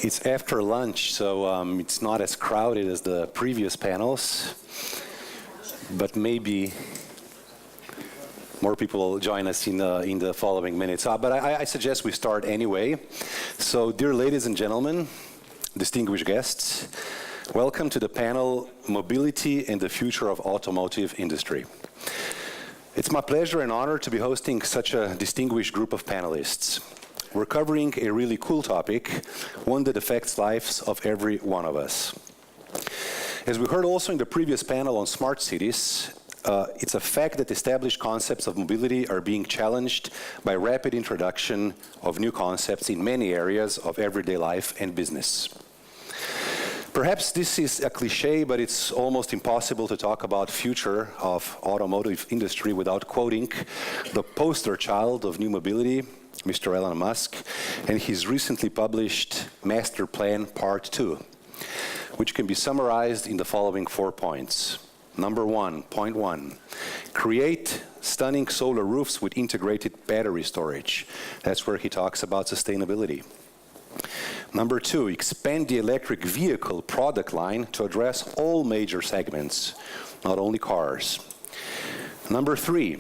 It's after lunch, so it's not as crowded as the previous panels, but maybe more people will join us in the following minutes. But I suggest we start anyway. So, dear ladies and gentlemen, distinguished guests, welcome to the panel, Mobility and the Future of Automotive Industry. It's my pleasure and honor to be hosting such a distinguished group of panelists. We're covering a really cool topic, one that affects lives of every one of us. As we heard also in the previous panel on smart cities, it's a fact that established concepts of mobility are being challenged by rapid introduction of new concepts in many areas of everyday life and business. Perhaps this is a cliche, but it's almost impossible to talk about future of automotive industry without quoting the poster child of new mobility, Mr. Elon Musk, and his recently published Master Plan Part 2, which can be summarized in the following 4 points. Number one, point one, create stunning solar roofs with integrated battery storage. That's where he talks about sustainability. Number two, expand the electric vehicle product line to address all major segments, not only cars. Number three,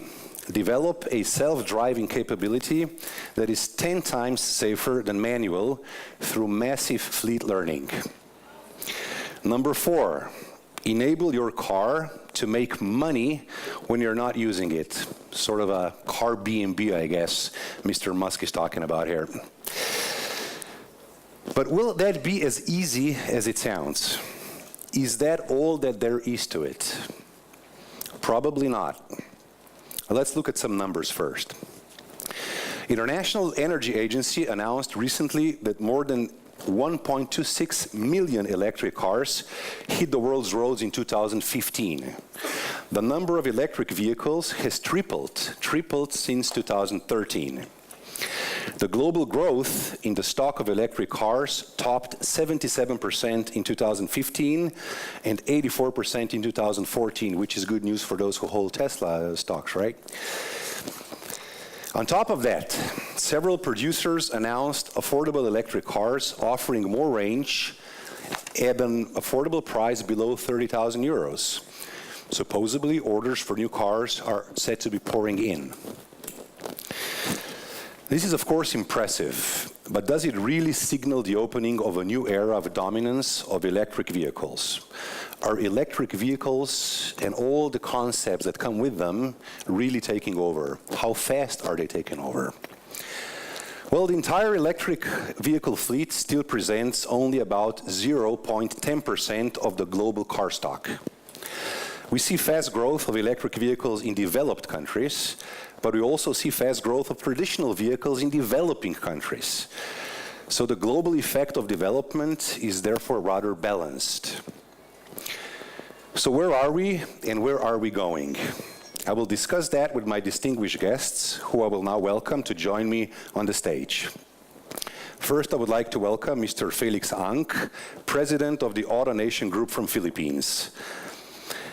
develop a self-driving capability that is 10 times safer than manual through massive fleet learning. Number four, enable your car to make money when you're not using it. Sort of a car B&B, I guess, Mr. Musk is talking about here. But will that be as easy as it sounds? Is that all that there is to it? Probably not. Let's look at some numbers first. International Energy Agency announced recently that more than 1.26 million electric cars hit the world's roads in 2015. The number of electric vehicles has tripled since 2013. The global growth in the stock of electric cars topped 77% in 2015 and 84% in 2014, which is good news for those who hold Tesla stocks, right? On top of that, several producers announced affordable electric cars offering more range at an affordable price below 30,000 euros. Supposedly, orders for new cars are set to be pouring in. This is, of course, impressive, but does it really signal the opening of a new era of dominance of electric vehicles? Are electric vehicles and all the concepts that come with them really taking over? How fast are they taking over? Well, the entire electric vehicle fleet still presents only about 0.10% of the global car stock. We see fast growth of electric vehicles in developed countries, but we also see fast growth of traditional vehicles in developing countries. So the global effect of development is therefore rather balanced. So where are we and where are we going? I will discuss that with my distinguished guests, who I will now welcome to join me on the stage. First, I would like to welcome Mr. Felix Ang, President of the AutoNation Group from Philippines.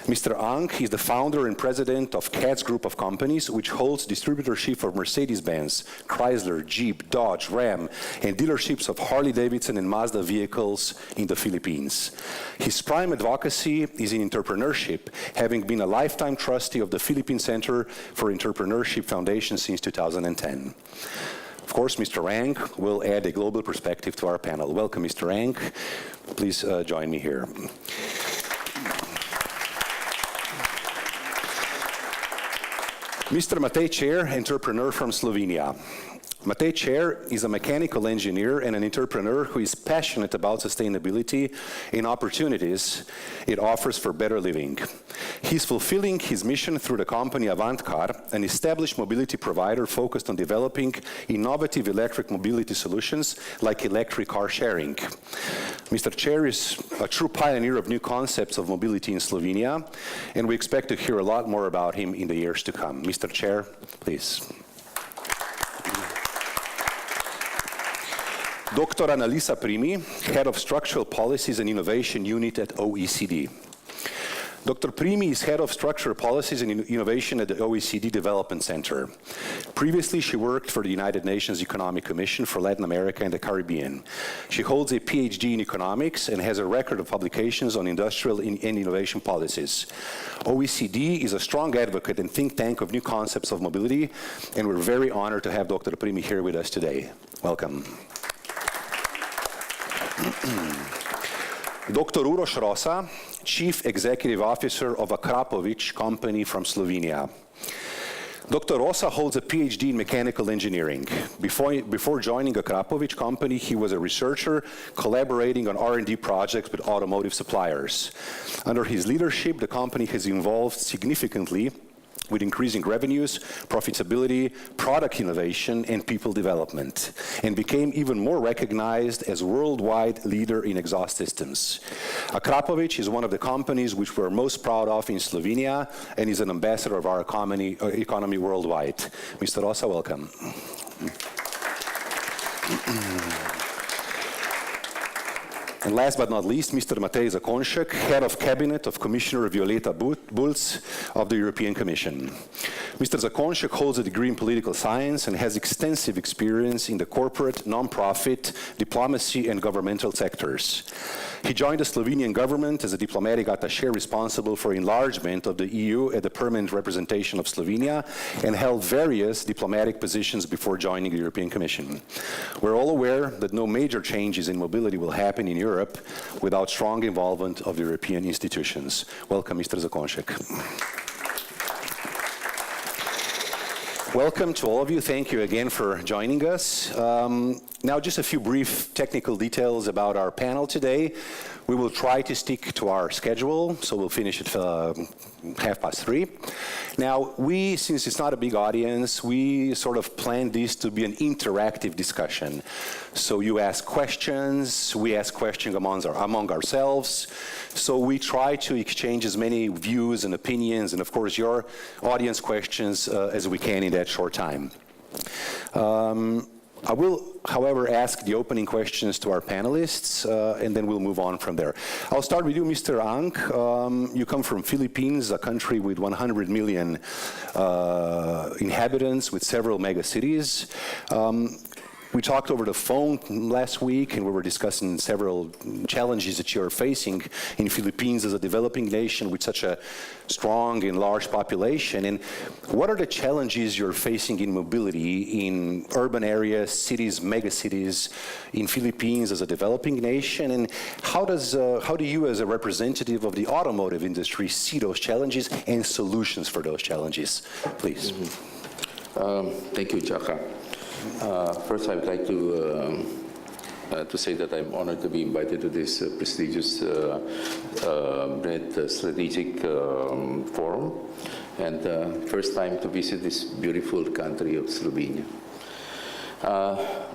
Mr. Ang is the founder and president of CATS Group of Companies, which holds distributorship of Mercedes-Benz, Chrysler, Jeep, Dodge, Ram, and dealerships of Harley-Davidson and Mazda vehicles in the Philippines. His prime advocacy is in entrepreneurship, having been a lifetime trustee of the Philippine Center for Entrepreneurship Foundation since 2010. Of course, Mr. Ang will add a global perspective to our panel. Welcome, Mr. Ang. Please join me here. Mr. Matej Cer, entrepreneur from Slovenia. Matej Cer is a mechanical engineer and an entrepreneur who is passionate about sustainability and opportunities it offers for better living. He's fulfilling his mission through the company Avantcar, an established mobility provider focused on developing innovative electric mobility solutions like electric car sharing. Mr. Cer is a true pioneer of new concepts of mobility in Slovenia, and we expect to hear a lot more about him in the years to come. Mr. Cer, please. Dr. Annalisa Primi, Head of Structural Policies and Innovation Unit at OECD. Dr. Primi is head of structural policies and innovation at the OECD Development Center. Previously, she worked for the United Nations Economic Commission for Latin America and the Caribbean. She holds a PhD in economics and has a record of publications on industrial and innovation policies. OECD is a strong advocate and think tank of new concepts of mobility, and we're very honored to have Dr. Primi here with us today. Welcome. Dr. Uroš Rosa, Chief Executive Officer of a Krapovic company from Slovenia. Dr. Rosa holds a PhD in mechanical engineering. Before joining a Krapovic company, he was a researcher collaborating on R&D projects with automotive suppliers. Under his leadership, the company has evolved significantly with increasing revenues, profitability, product innovation, and people development, and became even more recognized as worldwide leader in exhaust systems. Krapovic is one of the companies which we're most proud of in Slovenia and is an ambassador of our economy worldwide. Mr. Rosa, welcome. And last but not least, Mr. Matej Zakonjšek, Head of Cabinet of Commissioner Violeta Bulc of the European Commission. Mr. Zakonjšek holds a degree in political science and has extensive experience in the corporate, non-profit, diplomacy, and governmental sectors. He joined the Slovenian government as a diplomatic attaché responsible for enlargement of the EU at the permanent representation of Slovenia and held various diplomatic positions before joining the European Commission. We're all aware that no major changes in mobility will happen in Europe without strong involvement of the European institutions. Welcome, Mr. Zakonjšek. Welcome to all of you. Thank you again for joining us. Now, just a few brief technical details about our panel today. We will try to stick to our schedule, so we'll finish at 3:30. Now, since it's not a big audience, we sort of planned this to be an interactive discussion. So you ask questions, we ask questions among ourselves. So we try to exchange as many views and opinions, and of course your audience questions as we can in that short time. I will, however, ask the opening questions to our panelists, and then we'll move on from there. I'll start with you, Mr. Ang. You come from Philippines, a country with 100 million inhabitants, with several megacities. We talked over the phone last week, and we were discussing several challenges that you're facing in Philippines as a developing nation with such a strong and large population. And what are the challenges you're facing in mobility in urban areas, cities, megacities, in Philippines as a developing nation? And how do you, as a representative of the automotive industry, see those challenges and solutions for those challenges? Please. Thank you, Jaka. First, I would like to say that I'm honored to be invited to this prestigious strategic forum, and first time to visit this beautiful country of Slovenia.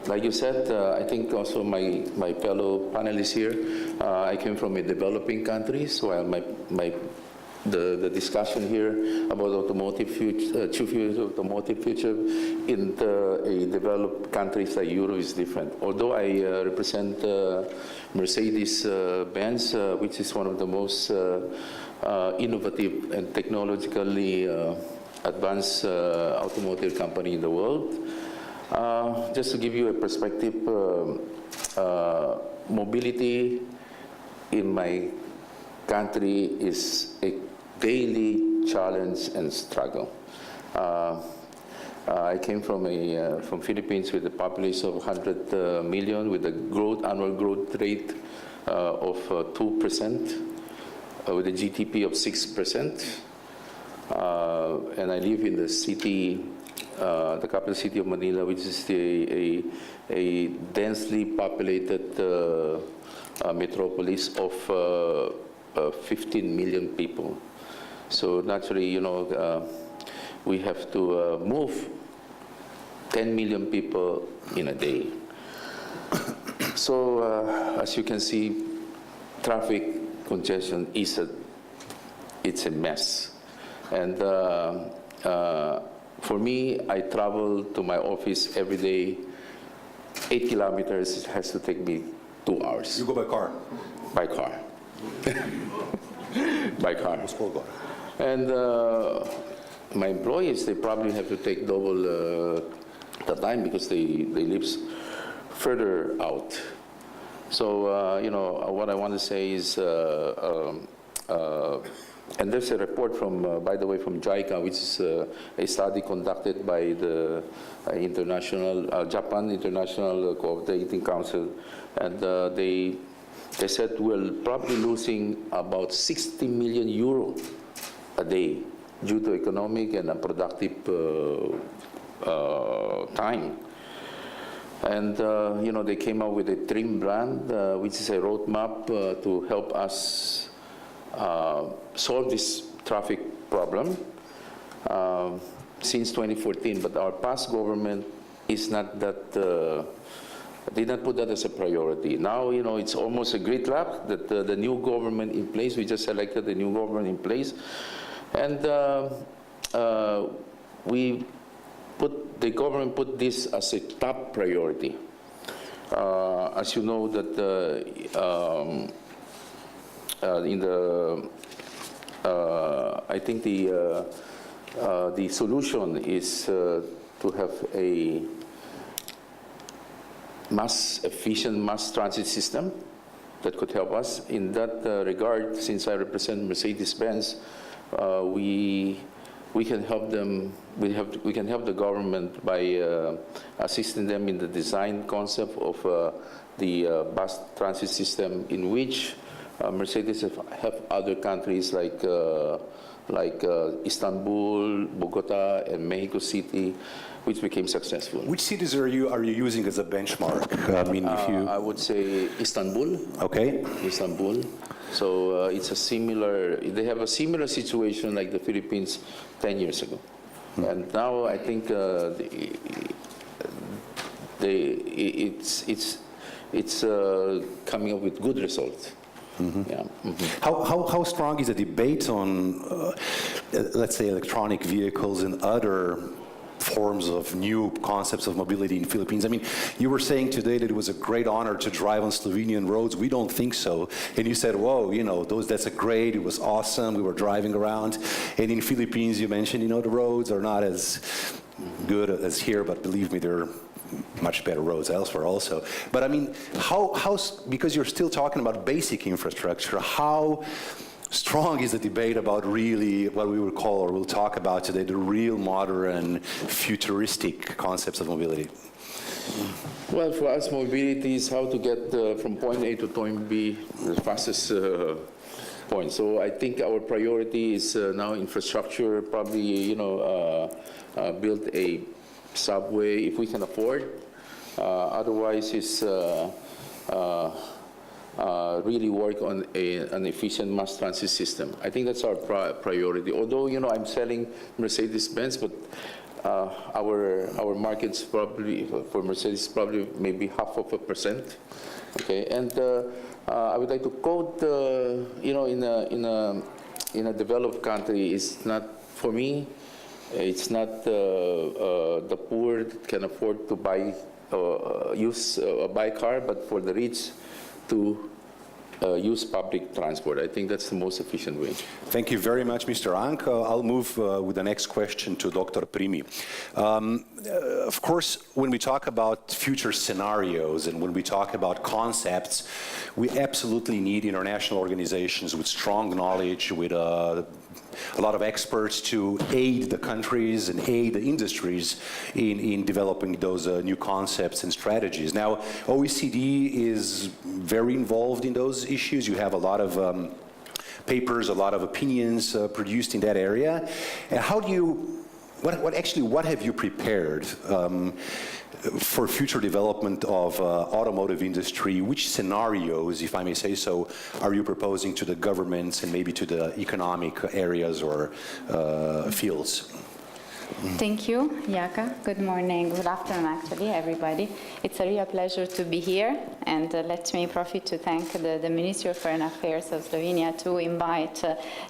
Like you said, I think also my fellow panelists here, I came from a developing country, so the discussion here about automotive future in a developed countries like Europe is different. Although I represent Mercedes-Benz, which is one of the most innovative and technologically advanced automotive company in the world. Just to give you a perspective, mobility in my country is a daily challenge and struggle. I came from Philippines with a population of 100 million, with a annual growth rate of 2%, with a GDP of 6%. And I live in the city, the capital city of Manila, which is a densely populated metropolis of 15 million people. So naturally, we have to move 10 million people in a day. So as you can see, traffic congestion it's a mess. And for me, I travel to my office every day. 8 kilometers, it has to take me 2 hours. You go by car? By car. by car. And my employees, they probably have to take double the time because they live further out. So, you know, what I want to say is, and there's a report from, by the way, from JICA, which is a study conducted by the Japan International Cooperating Council, and they said we're probably losing about 60 million euro a day due to economic and unproductive time. And, you know, they came up with a TRIM brand, which is a roadmap to help us solve this traffic problem since 2014. But our past government is not that, did not put that as a priority. Now, you know, it's almost a great luck that the new government in place, we just elected the new government in place, and the government put this as a top priority. As you know, that in the, I think the solution is to have a efficient mass transit system that could help us. In that regard, since I represent Mercedes-Benz, we can help them. We can help the government by assisting them in the design concept of the bus transit system, in which Mercedes have other countries like Istanbul, Bogota, and Mexico City, which became successful. Which cities are you using as a benchmark? I mean, if you... I would say Istanbul. Okay. Istanbul. So it's a similar. They have a similar situation like the Philippines 10 years ago, and now I think it's coming up with good results. Mm-hmm. Yeah. Mm-hmm. How strong is the debate on, let's say, electronic vehicles and other forms of new concepts of mobility in the Philippines? I mean, you were saying today that it was a great honor to drive on Slovenian roads. We don't think so. And you said, whoa, you know, that's a great, it was awesome, we were driving around. And in Philippines, you mentioned, you know, the roads are not as good as here, but believe me, they're much better roads elsewhere also. But I mean, because you're still talking about basic infrastructure, how strong is the debate about really what we will call, or we'll talk about today, the real modern, futuristic concepts of mobility? Well, for us, mobility is how to get from point A to point B the fastest point. So I think our priority is now infrastructure, probably, you know, build a subway if we can afford. Otherwise, it's really work on an efficient mass transit system. I think that's our priority. Although, you know, I'm selling Mercedes-Benz, but our market's probably, for Mercedes, probably maybe 0.5%. Okay, and I would like to quote, you know, in a developed country, it's not, for me, it's not the poor that can afford to buy, buy a car, but for the rich to use public transport. I think that's the most efficient way. Thank you very much, Mr. Ank. I'll move with the next question to Dr. Primi. Of course, when we talk about future scenarios and when we talk about concepts, we absolutely need international organizations with strong knowledge, with a lot of experts to aid the countries and aid the industries in developing those new concepts and strategies. Now, OECD is very involved in those issues. You have a lot of papers, a lot of opinions produced in that area. And how do you, what have you prepared for future development of automotive industry? Which scenarios, if I may say so, are you proposing to the governments and maybe to the economic areas or fields? Thank you, Jaka. Good morning, good afternoon, actually, everybody. It's a real pleasure to be here and let me profit to thank the Ministry of Foreign Affairs of Slovenia to invite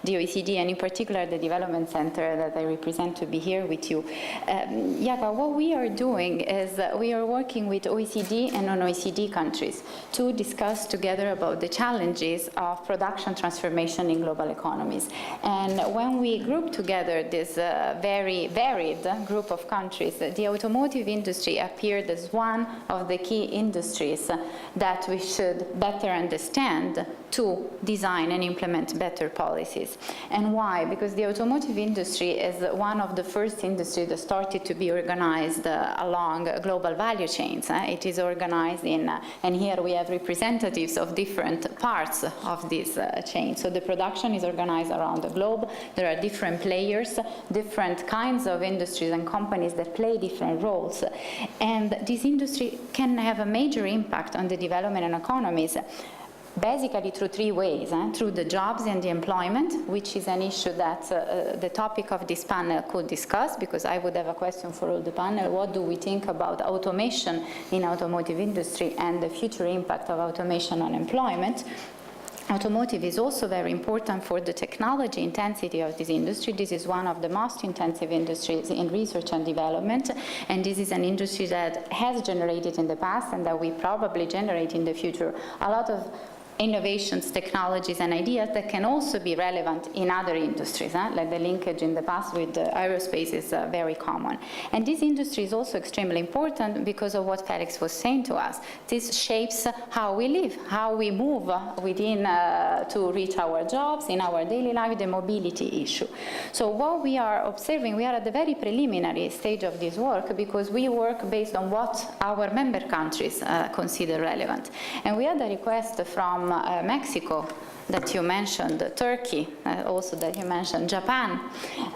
the OECD, and in particular the Development Center that I represent, to be here with you. Jaka, what we are doing is we are working with OECD and non-OECD countries to discuss together about the challenges of production transformation in global economies. And when we group together this very varied group of countries, the automotive industry appeared as one of the key industries that we should better understand to design and implement better policies. And why? Because the automotive industry is one of the first industries that started to be organized along global value chains. It is organized in, and here we have representatives of different parts of this chain. So the production is organized around the globe. There are different players, different kinds of industries and companies that play different roles. And this industry can have a major impact on the development and economies, basically through three ways: through the jobs and the employment, which is an issue that the topic of this panel could discuss, because I would have a question for all the panel. What do we think about automation in automotive industry and the future impact of automation on employment? Automotive is also very important for the technology intensity of this industry. This is one of the most intensive industries in research and development, and this is an industry that has generated in the past and that we probably generate in the future a lot of innovations, technologies, and ideas that can also be relevant in other industries, like the linkage in the past with aerospace is very common. And this industry is also extremely important because of what Felix was saying to us. This shapes how we live, how we move within to reach our jobs, in our daily life, the mobility issue. So what we are observing, we are at the very preliminary stage of this work because we work based on what our member countries consider relevant. And we had a request from Mexico that you mentioned, Turkey, also that you mentioned, Japan,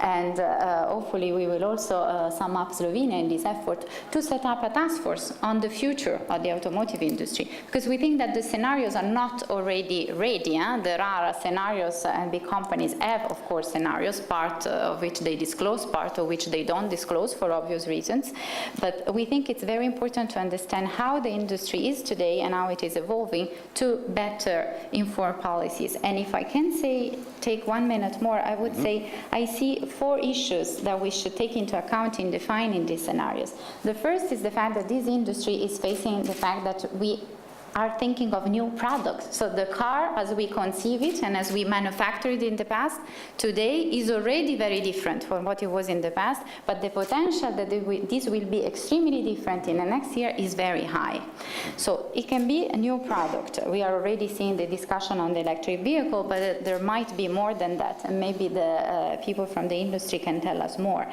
and hopefully we will also sum up Slovenia in this effort to set up a task force on the future of the automotive industry, because we think that the scenarios are not already ready. There are scenarios, and big companies have, of course, scenarios, part of which they disclose, part of which they don't disclose for obvious reasons, but we think it's very important to understand how the industry is today and how it is evolving to better inform policy. And if I can say, take 1 minute more, I would say I see 4 issues that we should take into account in defining these scenarios. The first is the fact that this industry is facing the fact that we are thinking of new products. So the car, as we conceive it and as we manufacture it in the past, today is already very different from what it was in the past, but the potential that this will be extremely different in the next year is very high. So it can be a new product. We are already seeing the discussion on the electric vehicle, but there might be more than that, and maybe the people from the industry can tell us more.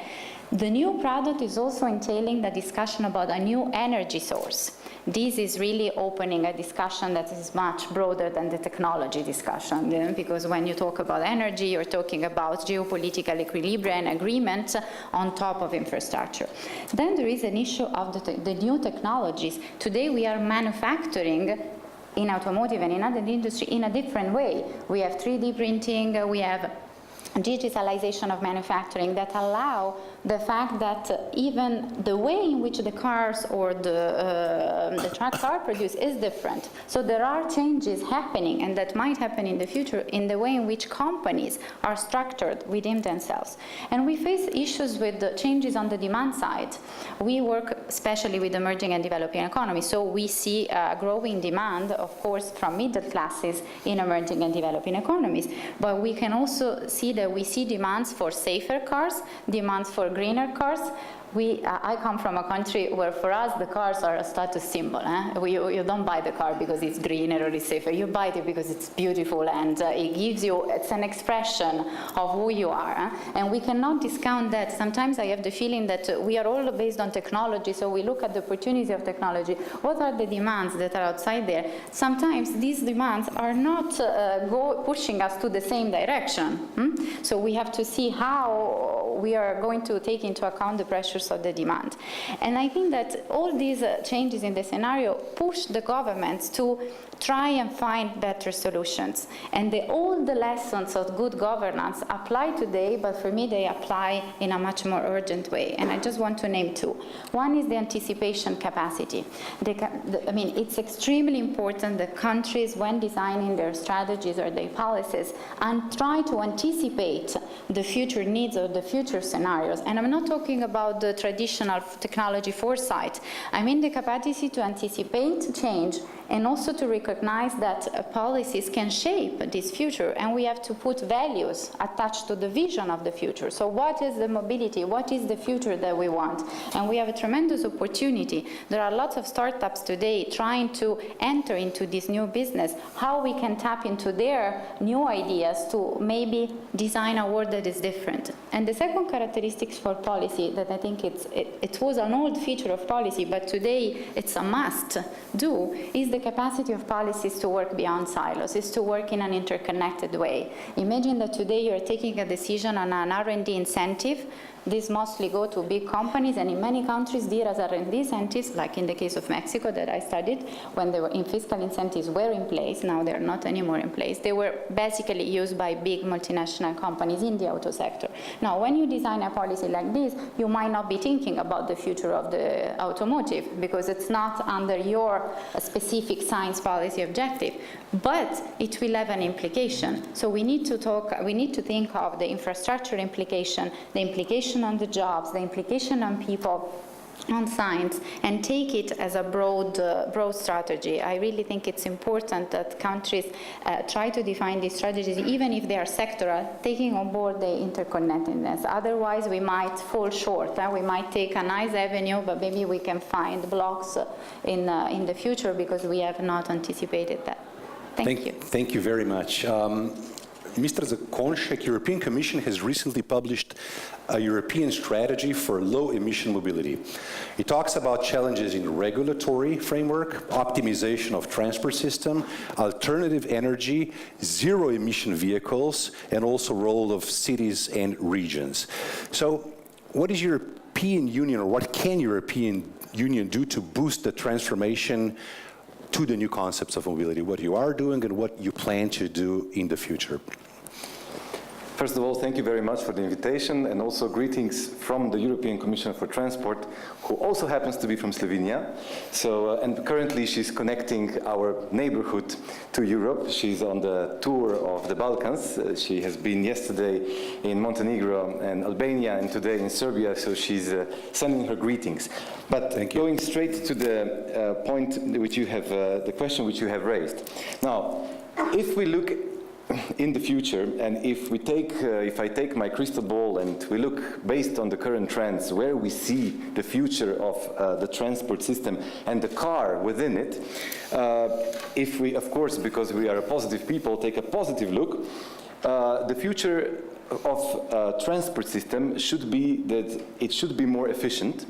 The new product is also entailing the discussion about a new energy source. This is really opening a discussion that is much broader than the technology discussion, because when you talk about energy, you're talking about geopolitical equilibrium and agreement on top of infrastructure. Then there is an issue of the new technologies. Today we are manufacturing in automotive and in other industry in a different way. We have 3D printing, we have digitalization of manufacturing that allow the fact that even the way in which the cars or the trucks are produced is different. So there are changes happening, and that might happen in the future, in the way in which companies are structured within themselves. And we face issues with the changes on the demand side. We work especially with emerging and developing economies, so we see a growing demand, of course, from middle classes in emerging and developing economies. But we can also see that we see demands for safer cars, demands for greener cars. I come from a country where for us the cars are a status symbol. You don't buy the car because it's greener or it's safer. You buy it because it's beautiful and it gives you, it's an expression of who you are. And we cannot discount that. Sometimes I have the feeling that we are all based on technology, so we look at the opportunity of technology. What are the demands that are outside there? Sometimes these demands are not pushing us to the same direction. So we have to see how we are going to take into account the pressures of the demand. And I think that all these changes in the scenario push the governments to try and find better solutions. And all the lessons of good governance apply today, but for me they apply in a much more urgent way. And I just want to name two. One is the anticipation capacity. I mean, it's extremely important that countries, when designing their strategies or their policies, and try to anticipate the future needs or the future scenarios. And I'm not talking about the traditional technology foresight. I mean the capacity to anticipate change and also to recognize that policies can shape this future, and we have to put values attached to the vision of the future. So what is the mobility? What is the future that we want? And we have a tremendous opportunity. There are lots of startups today trying to enter into this new business, how we can tap into their new ideas to maybe design a world that is different. And the second characteristic for policy that I think it was an old feature of policy, but today it's a must do, is the capacity of policies to work beyond silos, is to work in an interconnected way. Imagine that today you're taking a decision on an R&D incentive. These mostly go to big companies, and in many countries, there are R&D incentives, like in the case of Mexico that I studied, when they were in fiscal incentives were in place, now they're not anymore in place. They were basically used by big multinational companies in the auto sector. Now, when you design a policy like this, you might not be thinking about the future of the automotive, because it's not under your specific science policy objective, but it will have an implication. So we need to think of the infrastructure implication, the implication on the jobs, the implication on people, on science, and take it as a broad strategy. I really think it's important that countries try to define these strategies, even if they are sectoral, taking on board the interconnectedness. Otherwise, we might fall short. We might take a nice avenue, but maybe we can find blocks in the future because we have not anticipated that. Thank you. Thank you very much. Mr. Zakonšek, European Commission has recently published a European strategy for low-emission mobility. It talks about challenges in regulatory framework, optimization of transport system, alternative energy, zero-emission vehicles, and also role of cities and regions. So what is European Union, or what can European Union do to boost the transformation to the new concepts of mobility, what you are doing and what you plan to do in the future? First of all, thank you very much for the invitation, and also greetings from the European Commissioner for Transport, who also happens to be from Slovenia. So, and currently she's connecting our neighborhood to Europe. She's on the tour of the Balkans. She has been yesterday in Montenegro and Albania, and today in Serbia, so she's sending her greetings. But going straight to the point which you have, the question which you have raised. Now, if we look in the future, and if I take my crystal ball and we look based on the current trends where we see the future of the transport system and the car within it, if we, of course, because we are a positive people, take a positive look, the future of transport system should be that it should be more efficient,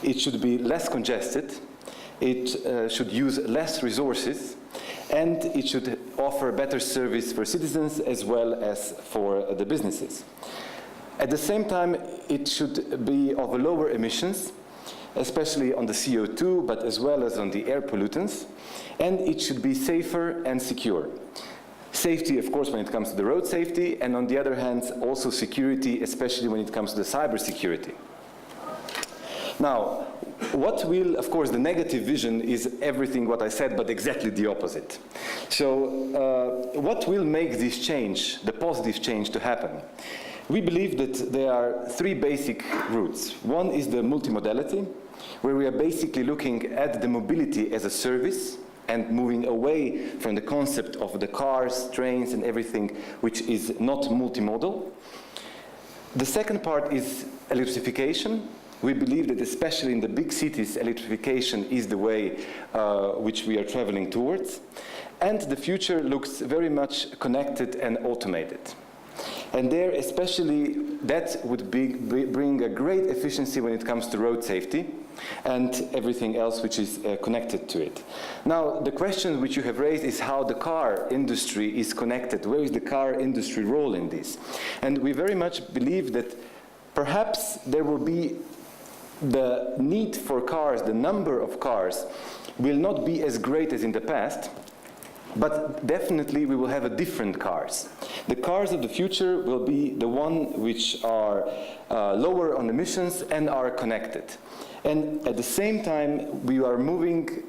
it should be less congested, it should use less resources, and it should offer better service for citizens as well as for the businesses. At the same time, it should be of lower emissions, especially on the CO2, but as well as on the air pollutants, and it should be safer and secure. Safety, of course, when it comes to the road safety, and on the other hand, also security, especially when it comes to the cybersecurity. Now, what will, of course, the negative vision is everything what I said, but exactly the opposite. So what will make this change, the positive change, to happen? We believe that there are three basic routes. One is the multimodality, where we are basically looking at the mobility as a service and moving away from the concept of the cars, trains, and everything which is not multimodal. The second part is electrification. We believe that especially in the big cities, electrification is the way which we are traveling towards. And the future looks very much connected and automated. And there especially that would bring a great efficiency when it comes to road safety and everything else which is connected to it. Now, the question which you have raised is how the car industry is connected. Where is the car industry role in this? And we very much believe that Perhaps there will be the need for cars, the number of cars will not be as great as in the past, but definitely we will have different cars. The cars of the future will be the ones which are lower on emissions and are connected. And at the same time, we are moving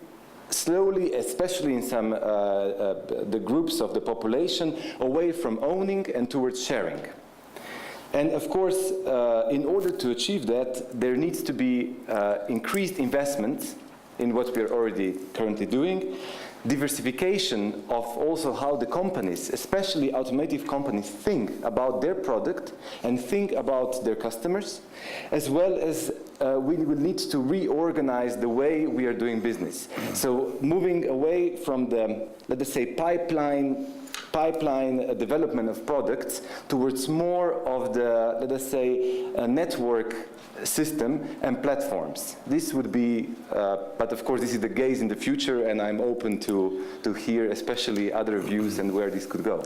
slowly, especially in some the groups of the population, away from owning and towards sharing. And of course, in order to achieve that, there needs to be increased investment in what we are already currently doing, diversification of also how the companies, especially automotive companies, think about their product and think about their customers, as well as we will need to reorganize the way we are doing business. So moving away from the, let us say, pipeline development of products towards more of the, let us say, network system and platforms. This would be, but of course this is the gaze in the future, and I'm open to hear especially other views and where this could go.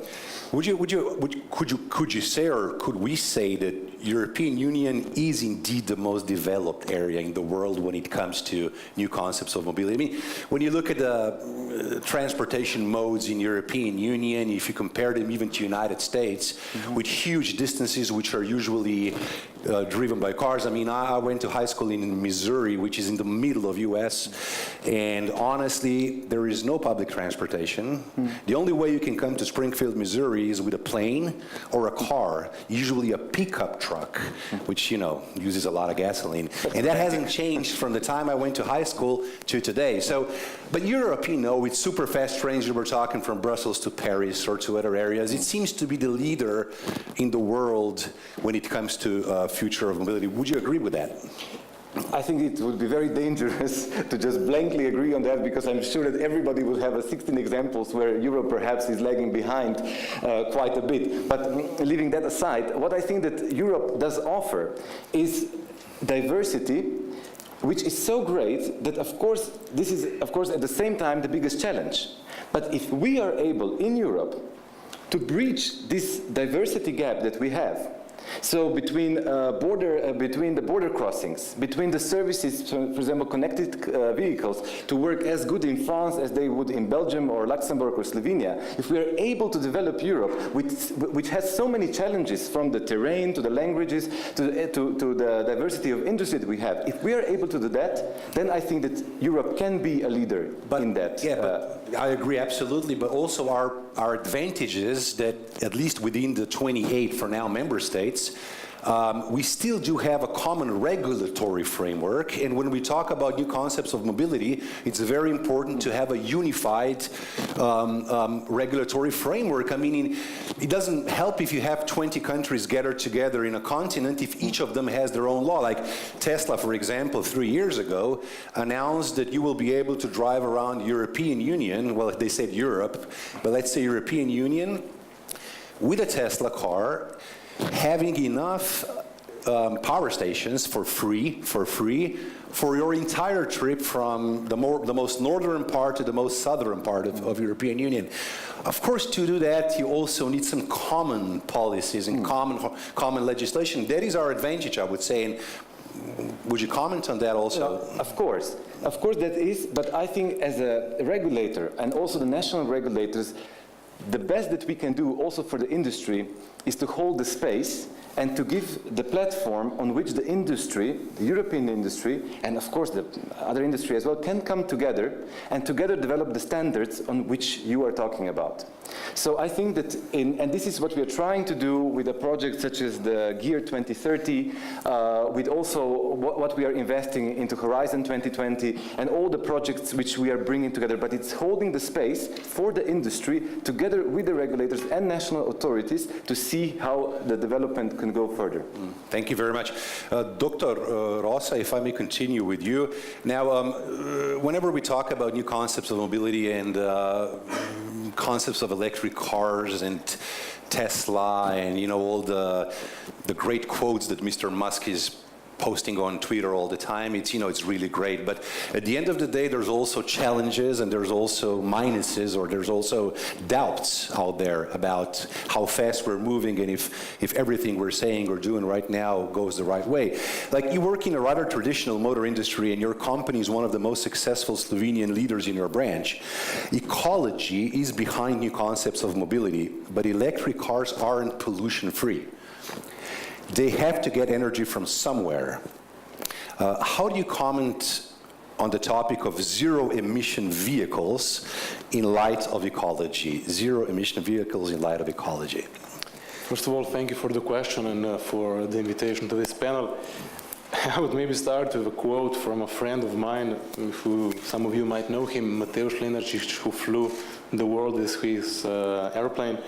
Could you say, or could we say that European Union is indeed the most developed area in the world when it comes to new concepts of mobility? I mean, when you look at the transportation modes in European Union, if you compare them even to United States, with huge distances which are usually driven by cars. I mean, I went to high school in Missouri, which is in the middle of US, and honestly, there is no public transportation. The only way you can come to Springfield, Missouri is with a plane or a car, usually a pickup truck, which, you know, uses a lot of gasoline. And that hasn't changed from the time I went to high school to today. So, but Europe, you know, with super fast trains, you were talking from Brussels to Paris or to other areas, it seems to be the leader in the world when it comes to future of mobility. Would you agree with that? I think it would be very dangerous to just blankly agree on that, because I'm sure that everybody will have 16 examples where Europe perhaps is lagging behind quite a bit. But leaving that aside, what I think that Europe does offer is diversity, which is so great that, of course, this is, of course, at the same time the biggest challenge. But if we are able in Europe to bridge this diversity gap that we have, so between the border crossings, between the services, for example, connected vehicles, to work as good in France as they would in Belgium or Luxembourg or Slovenia, if we are able to develop Europe, which has so many challenges, from the terrain to the languages to the diversity of industry that we have, if we are able to do that, then I think that Europe can be a leader in that. Yeah, but I agree absolutely, but also our advantage is that, at least within the 28 for now member states, we still do have a common regulatory framework, and when we talk about new concepts of mobility, it's very important to have a unified regulatory framework. I mean, it doesn't help if you have 20 countries gathered together in a continent if each of them has their own law. Like Tesla, for example, 3 years ago announced that you will be able to drive around European Union, well, they said Europe, but let's say European Union, with a Tesla car, having enough power stations for free for your entire trip from the most northern part to the most southern part of European Union. Of course, to do that, you also need some common policies and common legislation. That is our advantage, I would say. And would you comment on that also? No, of course that is, but I think as a regulator, and also the national regulators, the best that we can do also for the industry is to hold the space and to give the platform on which the industry, the European industry, and of course the other industry as well, can come together and together develop the standards on which you are talking about. So I think that, and this is what we are trying to do with a project such as the Gear 2030, with also what we are investing into Horizon 2020, and all the projects which we are bringing together, but it's holding the space for the industry together with the regulators and national authorities to see how the development can go further. Thank you very much. Dr. Rosa, if I may continue with you. Now, whenever we talk about new concepts of mobility and concepts of electric cars and Tesla and, you know, all the great quotes that Mr. Musk is posting on Twitter all the time. It's, it's really great. But at the end of the day, there's also challenges and there's also minuses, or there's also doubts out there about how fast we're moving and if everything we're saying or doing right now goes the right way. Like, you work in a rather traditional motor industry, and your company is one of the most successful Slovenian leaders in your branch. Ecology is behind new concepts of mobility, but electric cars aren't pollution-free. They have to get energy from somewhere. How do you comment on the topic of zero-emission vehicles in light of ecology? Zero-emission vehicles in light of ecology. First of all, thank you for the question and for the invitation to this panel. I would maybe start with a quote from a friend of mine, who some of you might know him, Mateusz Lenarčič, who flew the world with his airplane.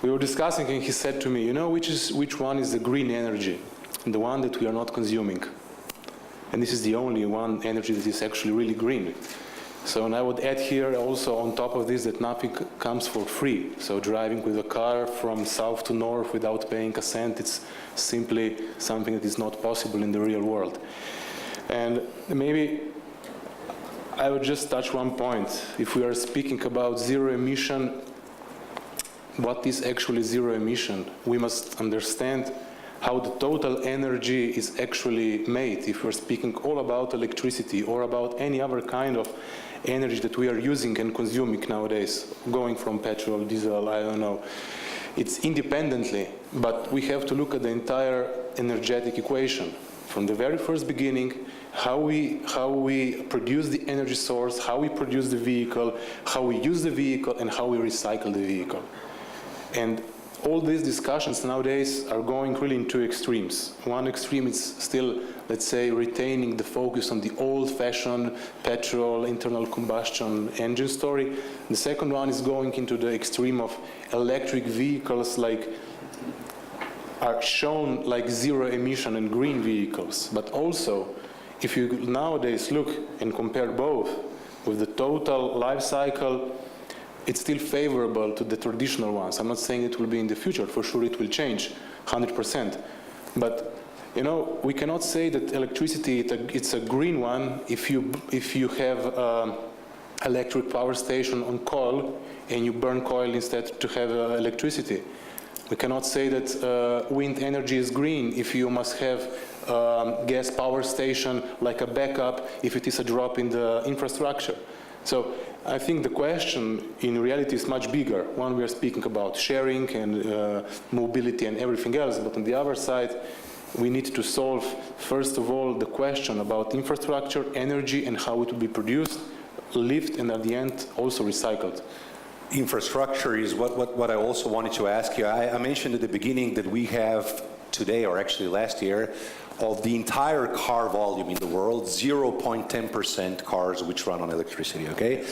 We were discussing, and he said to me, you know, which one is the green energy? The one that we are not consuming. And this is the only one energy that is actually really green. So, and I would add here also on top of this that nothing comes for free. So driving with a car from south to north without paying a cent, it's simply something that is not possible in the real world. And maybe I would just touch one point. If we are speaking about zero emission, what is actually zero emission? We must understand how the total energy is actually made. If we're speaking all about electricity or about any other kind of energy that we are using and consuming nowadays, going from petrol, diesel, I don't know, it's independently, but we have to look at the entire energetic equation from the very first beginning, how we produce the energy source, how we produce the vehicle, how we use the vehicle, and how we recycle the vehicle. And all these discussions nowadays are going really in two extremes. One extreme is still, let's say, retaining the focus on the old-fashioned petrol internal combustion engine story. The second one is going into the extreme of electric vehicles, like are shown like zero emission and green vehicles. But also, if you nowadays look and compare both with the total life cycle, it's still favorable to the traditional ones. I'm not saying it will be in the future. For sure it will change, 100%. But, you know, we cannot say that electricity, it's a green one if you have electric power station on coal and you burn coal instead to have electricity. We cannot say that wind energy is green if you must have gas power station like a backup if it is a drop in the infrastructure. So I think the question in reality is much bigger. One, we are speaking about sharing and mobility and everything else, but on the other side, we need to solve, first of all, the question about infrastructure, energy, and how it will be produced, lived, and at the end, also recycled. Infrastructure is what I also wanted to ask you. I mentioned at the beginning that we have today, or actually last year, of the entire car volume in the world, 0.10% cars which run on electricity, okay?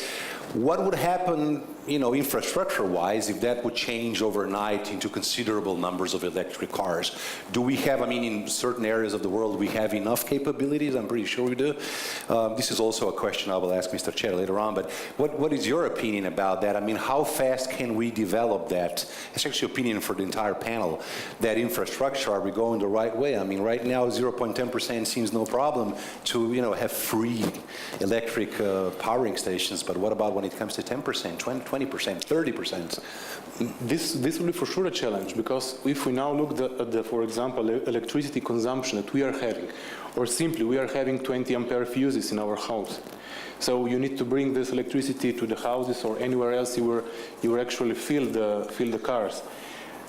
What would happen, you know, infrastructure-wise if that would change overnight into considerable numbers of electric cars? Do we have, I mean, in certain areas of the world, we have enough capabilities? I'm pretty sure we do. This is also a question I will ask Mr. Chair later on, but what is your opinion about that? I mean, how fast can we develop that? It's actually opinion for the entire panel, that infrastructure. Are we going the right way? I mean, right now, 0.10% seems no problem to, you know, have free electric powering stations, but what about when it comes to 10%, 20%, 30%? This will be for sure a challenge, because if we now look at the, for example, electricity consumption that we are having, or simply we are having 20 ampere fuses in our house. So you need to bring this electricity to the houses or anywhere else you actually fill the cars.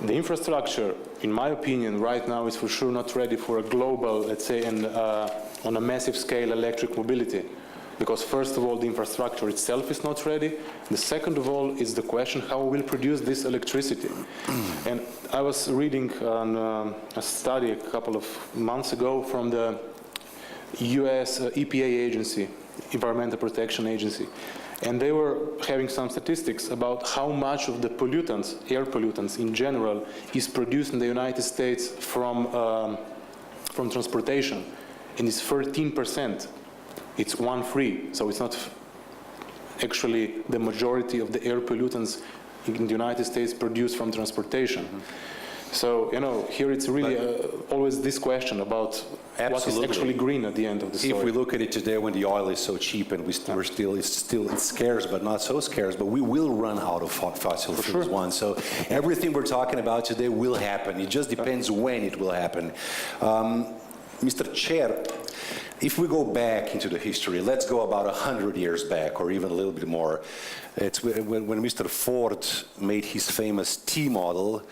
The infrastructure, in my opinion, right now is for sure not ready for a global, let's say, and on a massive scale electric mobility. Because first of all, the infrastructure itself is not ready. The second of all is the question how we will produce this electricity. And I was reading on a study a couple of months ago from the US EPA agency, Environmental Protection Agency. And they were having some statistics about how much of the pollutants, air pollutants in general, is produced in the United States from transportation. And it's 13%. It's 1-3, so it's not actually the majority of the air pollutants in the United States produced from transportation. So, here it's really always this question about what is Absolutely. actually green at the end of the story. If we look at it today when the oil is so cheap and it's scarce but not so scarce, but we will run out of fossil fuels once. So everything we're talking about today will happen. It just depends when it will happen. Mr. Chair, if we go back into the history, let's go about 100 years back or even a little bit more. It's when Mr. Ford made his famous T model,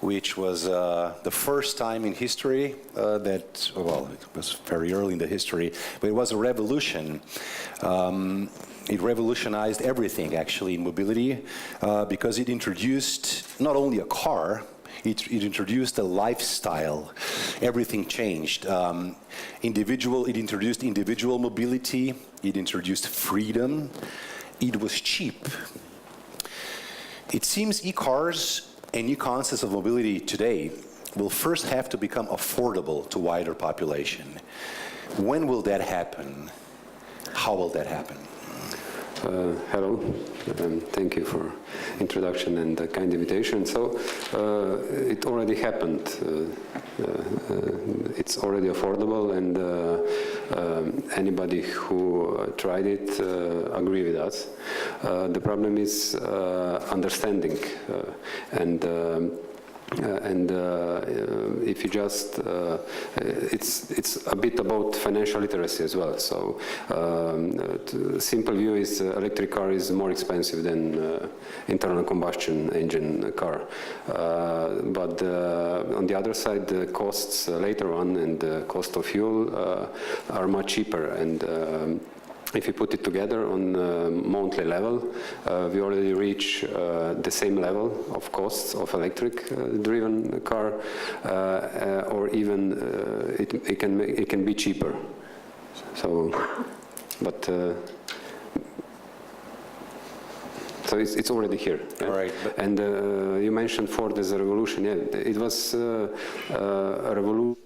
which was the first time in history that, well, it was very early in the history, but it was a revolution. It revolutionized everything, actually, in mobility, because it introduced not only a car, it introduced a lifestyle. Everything changed. It introduced individual mobility. It introduced freedom. It was cheap. It seems e-cars and new concepts of mobility today will first have to become affordable to wider population. When will that happen? How will that happen? Hello, thank you for introduction and the kind invitation. So it already happened. It's already affordable, and anybody who tried it agree with us. The problem is understanding, and if you just, it's a bit about financial literacy as well. So simple view is electric car is more expensive than internal combustion engine car. But on the other side, the costs later on and the cost of fuel are much cheaper. And if you put it together on a monthly level, we already reach the same level of costs of electric-driven car, or even it can be cheaper. So, but so it's already here. Yeah? All right. And you mentioned Ford as a revolution. Yeah, it was a revolution.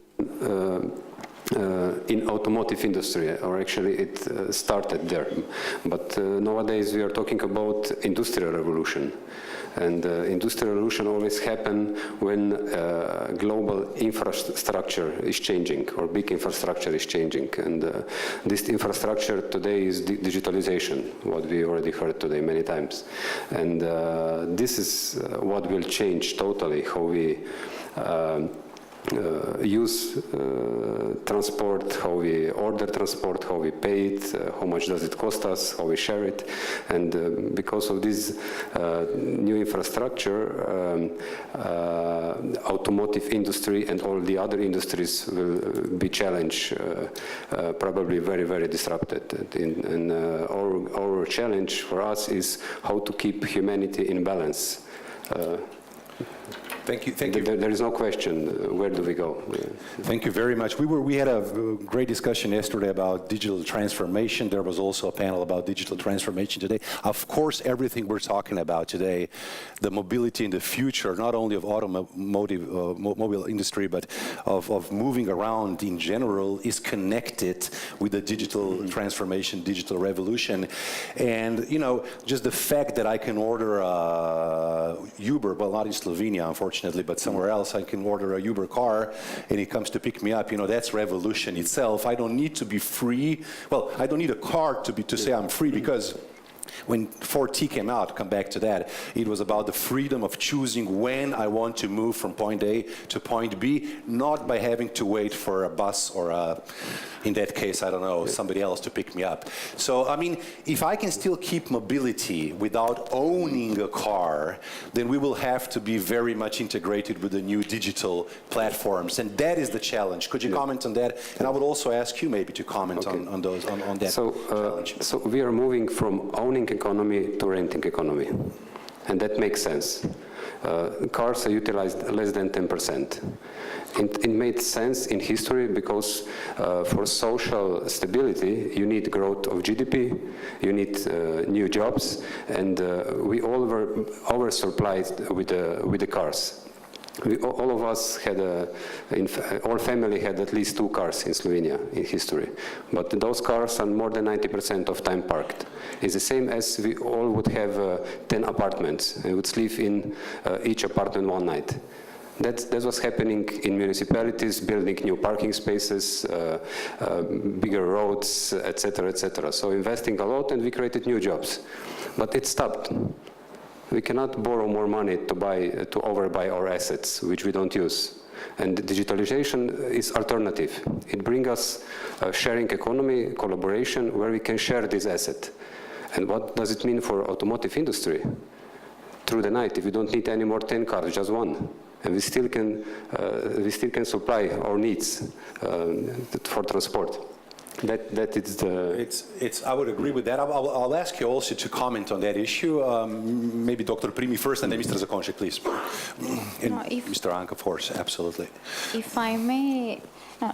In automotive industry, or actually it started there. But nowadays we are talking about industrial revolution. And industrial revolution always happens when global infrastructure is changing, or big infrastructure is changing. And this infrastructure today is digitalization, what we already heard today many times. And this is what will change totally how we use transport, how we order transport, how we pay it, how much does it cost us, how we share it. And because of this new infrastructure, automotive industry and all the other industries will be challenged, probably very, very disrupted. And our challenge for us is how to keep humanity in balance. Thank you. Thank you. There is no question. Where do we go? Thank you very much. We had a great discussion yesterday about digital transformation. There was also a panel about digital transformation today. Of course, everything we're talking about today, the mobility in the future, not only of automotive mobile industry, but of moving around in general, is connected with the digital transformation, digital revolution. And just the fact that I can order Uber, well, not in Slovenia, unfortunately, but somewhere else, I can order a Uber car and it comes to pick me up. That's revolution itself. I don't need to be free. Well, I don't need a car to say I'm free, because when 4T came out, come back to that, it was about the freedom of choosing when I want to move from point A to point B, not by having to wait for a bus or in that case, I don't know, somebody else to pick me up. So, I mean, if I can still keep mobility without owning a car, then we will have to be very much integrated with the new digital platforms. And that is the challenge. Could you comment on that? And I would also ask you maybe to comment on that challenge. So we are moving from owning economy to renting economy. And that makes sense. Cars are utilized less than 10%. It made sense in history because for social stability, you need growth of GDP, you need new jobs, and we all were oversupplied with the cars. All of us had, all family had at least 2 cars in Slovenia in history. But those cars are more than 90% of time parked. It's the same as we all would have 10 apartments and would sleep in each apartment one night. That's what's happening in municipalities, building new parking spaces, bigger roads, etc., etc. So investing a lot, and we created new jobs. But it stopped. We cannot borrow more money to overbuy our assets, which we don't use. And digitalization is alternative. It brings us a sharing economy, collaboration, where we can share this asset. And what does it mean for automotive industry? Through the night, if we don't need any more 10 cars, just one. And we still can supply our needs for transport. That is the... I would agree with that. I'll ask you also to comment on that issue. Maybe Dr. Primi first, and then Mr. Zakonczyk, please. And Mr. Ank, of course, absolutely. If I may,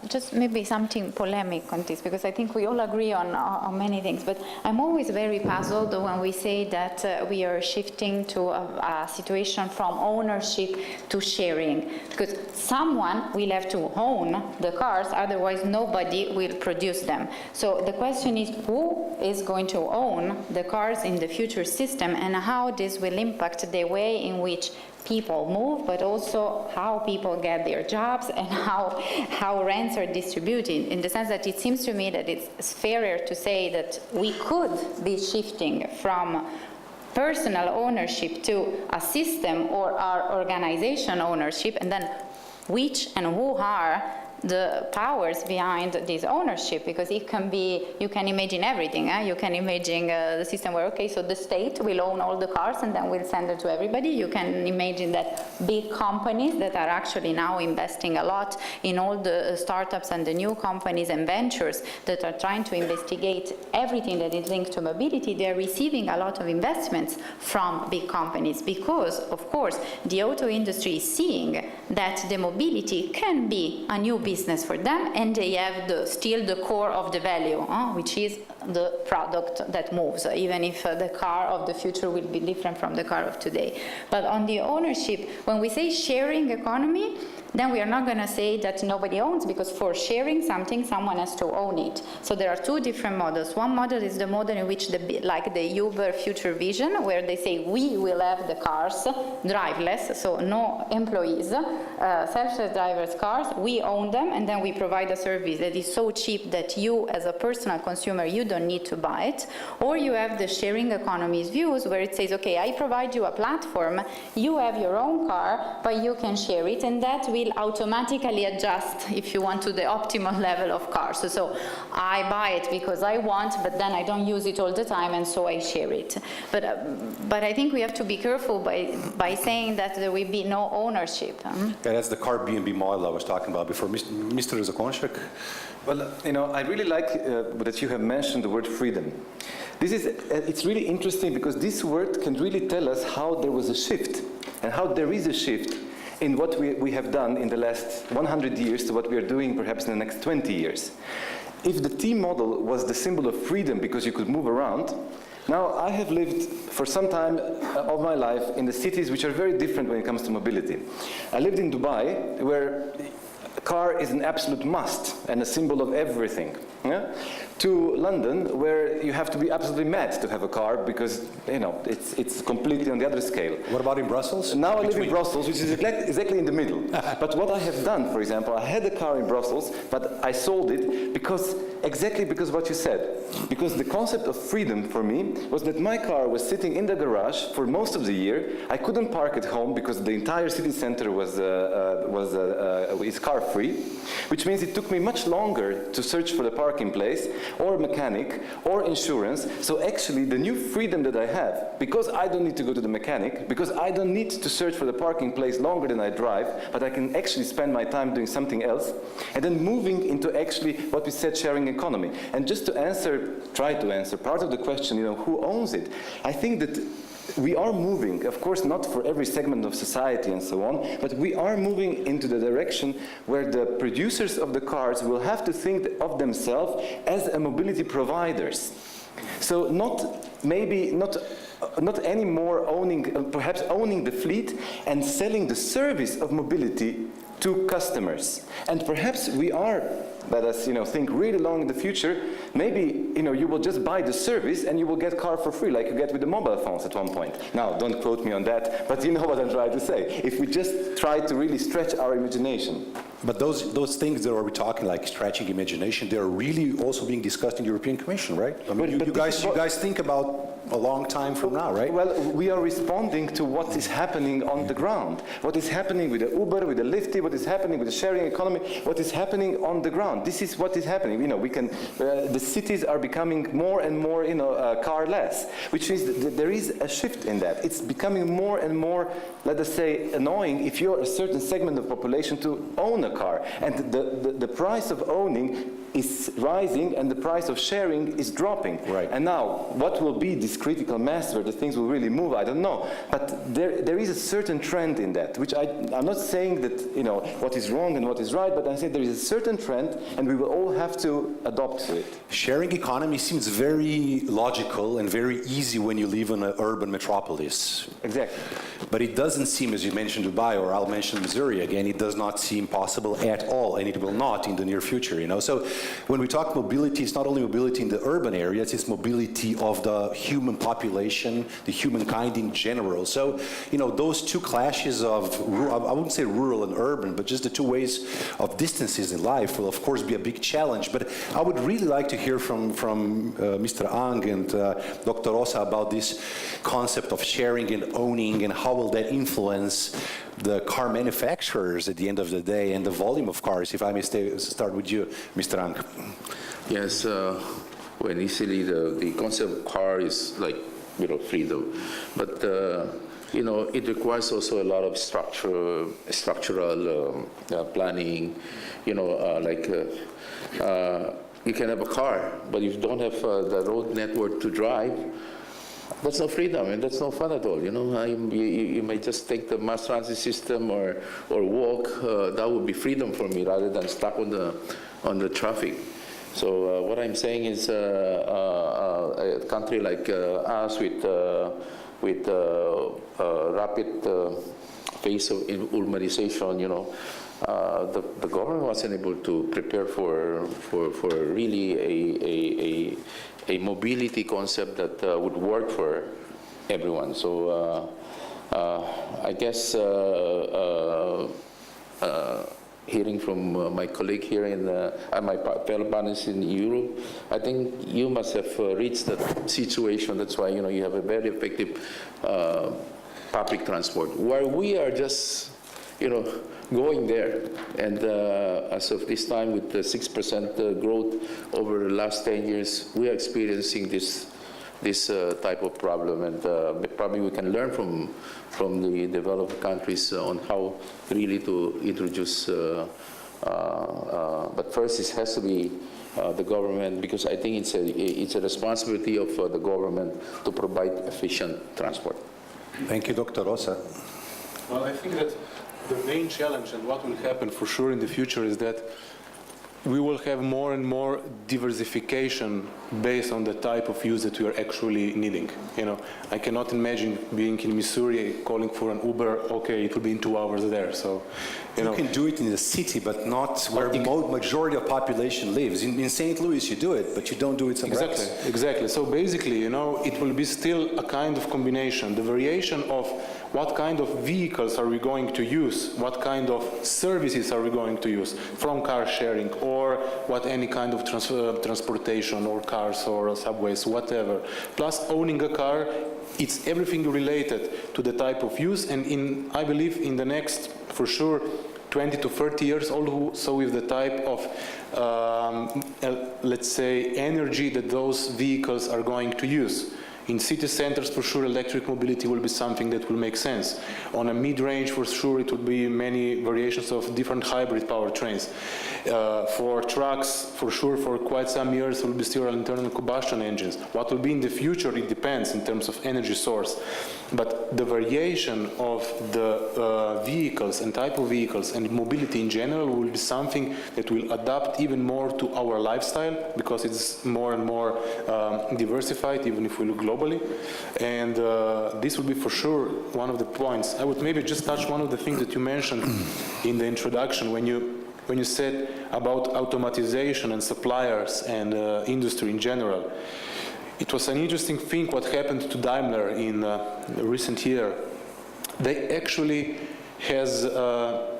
just maybe something polemic on this, because I think we all agree on many things, but I'm always very puzzled when we say that we are shifting to a situation from ownership to sharing, because someone will have to own the cars, otherwise nobody will produce them. So the question is, who is going to own the cars in the future system, and how this will impact the way in which people move, but also how people get their jobs and how rents are distributed, in the sense that it seems to me that it's fairer to say that we could be shifting from personal ownership to a system or our organization ownership, and then which and who are the powers behind this ownership, because it can be, you can imagine everything. You can imagine the system where, okay, so the state will own all the cars and then we'll send it to everybody. You can imagine that big companies that are actually now investing a lot in all the startups and the new companies and ventures that are trying to investigate everything that is linked to mobility, they're receiving a lot of investments from big companies, because, of course, the auto industry is seeing that the mobility can be a new business for them, and they have still the core of the value, which is the product that moves, even if the car of the future will be different from the car of today. But on the ownership, when we say sharing economy, then we are not going to say that nobody owns, because for sharing something, someone has to own it. So there are two different models. One model is the model in which, like the Uber future vision, where they say we will have the cars driveless, so no employees, self-driver's cars, we own them, and then we provide a service that is so cheap that you, as a personal consumer, you don't need to buy it. Or you have the sharing economies views, where it says, okay, I provide you a platform, you have your own car, but you can share it, and that will automatically adjust, if you want, to the optimal level of cars. So I buy it because I want, but then I don't use it all the time, and so I share it. But I think we have to be careful by saying that there will be no ownership. Yeah, that's the car B&B model I was talking about before. Mr. Zakonczyk? Well, I really like that you have mentioned the word freedom. It's really interesting, because this word can really tell us how there was a shift, and how there is a shift in what we have done in the last 100 years to what we are doing perhaps in the next 20 years. If the T model was the symbol of freedom because you could move around, now I have lived for some time of my life in the cities which are very different when it comes to mobility. I lived in Dubai, where a car is an absolute must and a symbol of everything. Yeah? To London, where you have to be absolutely mad to have a car, because it's completely on the other scale. What about in Brussels? Now I live in Brussels, which is exactly in the middle. But what I have done, for example, I had a car in Brussels, but I sold it exactly because what you said. Because the concept of freedom for me was that my car was sitting in the garage for most of the year. I couldn't park at home because the entire city center is car free, which means it took me much longer to search for the parking place, or mechanic, or insurance. So actually the new freedom that I have, because I don't need to go to the mechanic, because I don't need to search for the parking place longer than I drive, but I can actually spend my time doing something else, and then moving into actually what we said, sharing economy. And just to try to answer part of the question, who owns it? I think that we are moving, of course not for every segment of society and so on, but we are moving into the direction where the producers of the cars will have to think of themselves as a mobility providers. So not anymore perhaps owning the fleet and selling the service of mobility to customers. And perhaps we are, let us think really long in the future, maybe you will just buy the service and you will get car for free, like you get with the mobile phones at one point. Now, don't quote me on that, but you know what I'm trying to say. If we just try to really stretch our imagination. But those things that we're talking, like stretching imagination, they're really also being discussed in the European Commission, right? I mean, you guys think about a long time from now, right? Well, we are responding to what is happening on the ground. What is happening with the Uber, with the Lyft, what is happening with the sharing economy, what is happening on the ground. This is what is happening. The cities are becoming more and more, car-less, which means that there is a shift in that. It's becoming more and more, let us say, annoying if you're a certain segment of population to own a car. And the price of owning is rising and the price of sharing is dropping. Right. And now, what will be this critical mass where the things will really move? I don't know. But there is a certain trend in that, which I'm not saying that, what is wrong and what is right, but I say there is a certain trend and we will all have to adopt to it. Sharing economy seems very logical and very easy when you live in an urban metropolis. Exactly. But it doesn't seem, as you mentioned Dubai, or I'll mention Missouri again, it does not seem possible at all, and it will not in the near future, So when we talk mobility, it's not only mobility in the urban areas, it's mobility of the human population, the humankind in general. So, those two clashes of, I wouldn't say rural and urban, but just the two ways of distances in life will, of course, be a big challenge. But I would really like to hear from Mr. Ang and Dr. Rosa about this concept of sharing and owning, and how will that influence the car manufacturers at the end of the day and the volume of cars. If I may start with you, Mr. Ang. Yes, well, initially the concept of car is like, freedom. But, it requires also a lot of structural planning, you can have a car, but if you don't have the road network to drive, that's no freedom, and that's no fun at all. You may just take the mass transit system or walk. That would be freedom for me rather than stuck on the traffic. So what I'm saying is, a country like us with rapid pace of urbanization, the government wasn't able to prepare for really a mobility concept that would work for everyone. So I guess hearing from my colleague here and my fellow panelists in Europe, I think you must have reached that situation. That's why you have a very effective public transport. Where we are just going there, and as of this time, with the 6% growth over the last 10 years, we are experiencing this type of problem, and probably we can learn from the developed countries on how really to introduce. But first, it has to be the government, because I think it's a responsibility of the government to provide efficient transport. Thank you, Dr. Rosa. Well, I think that the main challenge and what will happen for sure in the future is that we will have more and more diversification based on the type of use that we are actually needing. I cannot imagine being in Missouri calling for an Uber, okay, it will be in 2 hours there. So, you can do it in the city, but not where the majority of population lives. In St. Louis, you do it, but you don't do it somewhere else. Exactly. So basically, it will be still a kind of combination. The variation of what kind of vehicles are we going to use, what kind of services are we going to use, from car sharing or any kind of transportation, or cars or subways, whatever. Plus owning a car, it's everything related to the type of use, and I believe in the next, for sure, 20 to 30 years, also with the type of, let's say, energy that those vehicles are going to use. In city centers, for sure, electric mobility will be something that will make sense. On a mid-range, for sure, it will be many variations of different hybrid powertrains. For trucks, for sure, for quite some years, will be still internal combustion engines. What will be in the future, it depends in terms of energy source. But the variation of the vehicles and type of vehicles and mobility in general will be something that will adapt even more to our lifestyle, because it's more and more diversified, even if we look globally. globally, and this would be for sure one of the points. I would maybe just touch one of the things that you mentioned in the introduction when you said about automatization and suppliers and industry in general. It was an interesting thing what happened to Daimler in the recent year. They actually has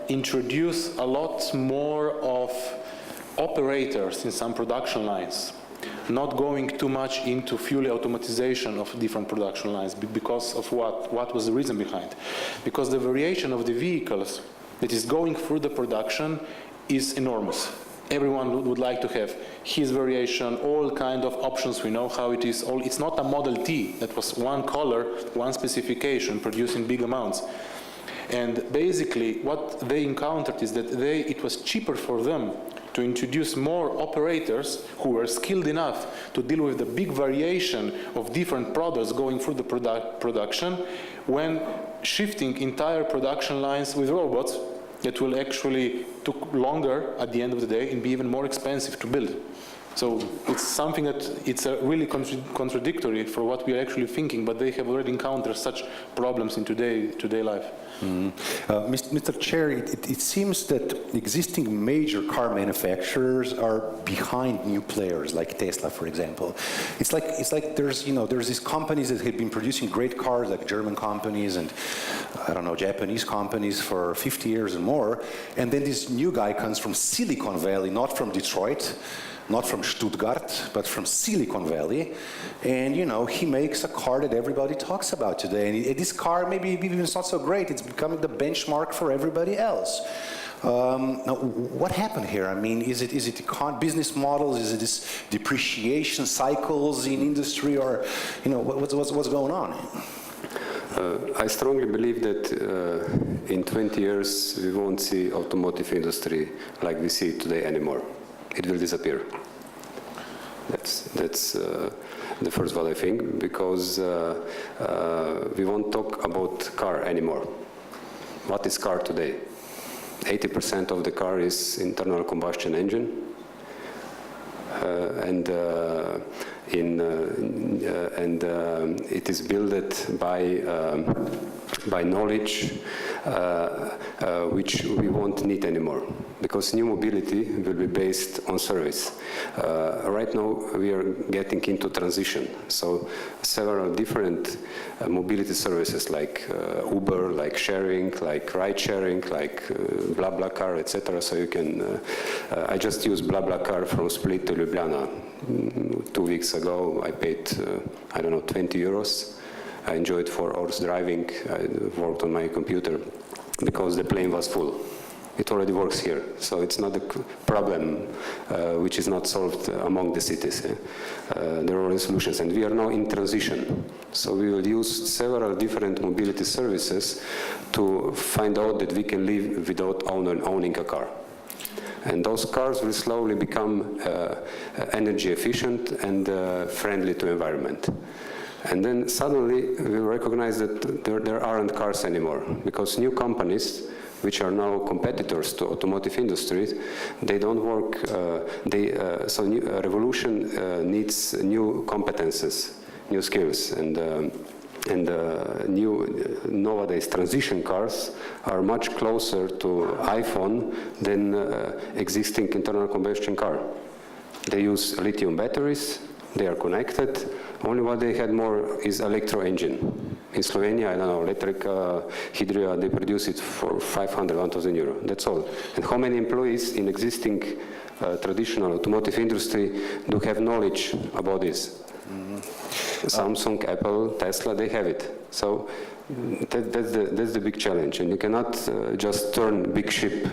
introduced a lot more of operators in some production lines, not going too much into fully automatization of different production lines. Because of what? What was the reason behind? Because the variation of the vehicles that is going through the production is enormous. Everyone would like to have his variation, all kind of options. We know how it is. It's not a Model T that was one color, one specification, producing big amounts. And basically, what they encountered is that it was cheaper for them to introduce more operators who were skilled enough to deal with the big variation of different products going through the production, when shifting entire production lines with robots that will actually took longer at the end of the day and be even more expensive to build. So it's something that it's really contradictory for what we are actually thinking, but they have already encountered such problems in today life. Mr. Chair, it seems that existing major car manufacturers are behind new players like Tesla, for example. It's like there's these companies that have been producing great cars, like German companies and I don't know, Japanese companies for 50 years and more, and then this new guy comes from Silicon Valley, not from Detroit, not from Stuttgart, but from Silicon Valley, and he makes a car that everybody talks about today. And this car, maybe even it's not so great, it's becoming the benchmark for everybody else. Now, what happened here? I mean, is it business models? Is it this depreciation cycles in industry, or what's going on? I strongly believe that in 20 years we won't see automotive industry like we see it today anymore. It will disappear. That's the first what I think, because we won't talk about car anymore. What is car today? 80% of the car is internal combustion engine, and it is built by knowledge which we won't need anymore, because new mobility will be based on service. Right now we are getting into transition, so several different mobility services like Uber, like sharing, like ride sharing, like BlaBlaCar, etc. So you can, I just used BlaBlaCar from Split to Ljubljana 2 weeks ago. I paid, I don't know, 20 euros. I enjoyed 4 hours driving. I worked on my computer because the plane was full. It already works here, so it's not a problem which is not solved among the cities. There are already solutions, and we are now in transition. So we will use several different mobility services to find out that we can live without owning a car. And those cars will slowly become energy efficient and friendly to environment. And then suddenly we recognize that there aren't cars anymore, because new companies, which are now competitors to automotive industries, they don't work. So revolution needs new competences, new skills, and new nowadays transition cars are much closer to iPhone than existing internal combustion car. They use lithium batteries. They are connected. Only what they had more is electro engine. In Slovenia, I don't know, electric Hydria, they produce it for 500, 1,000 euro. That's all. And how many employees in existing traditional automotive industry do have knowledge about this? Samsung, Apple, Tesla, they have it. So that's the big challenge. And you cannot just turn big ship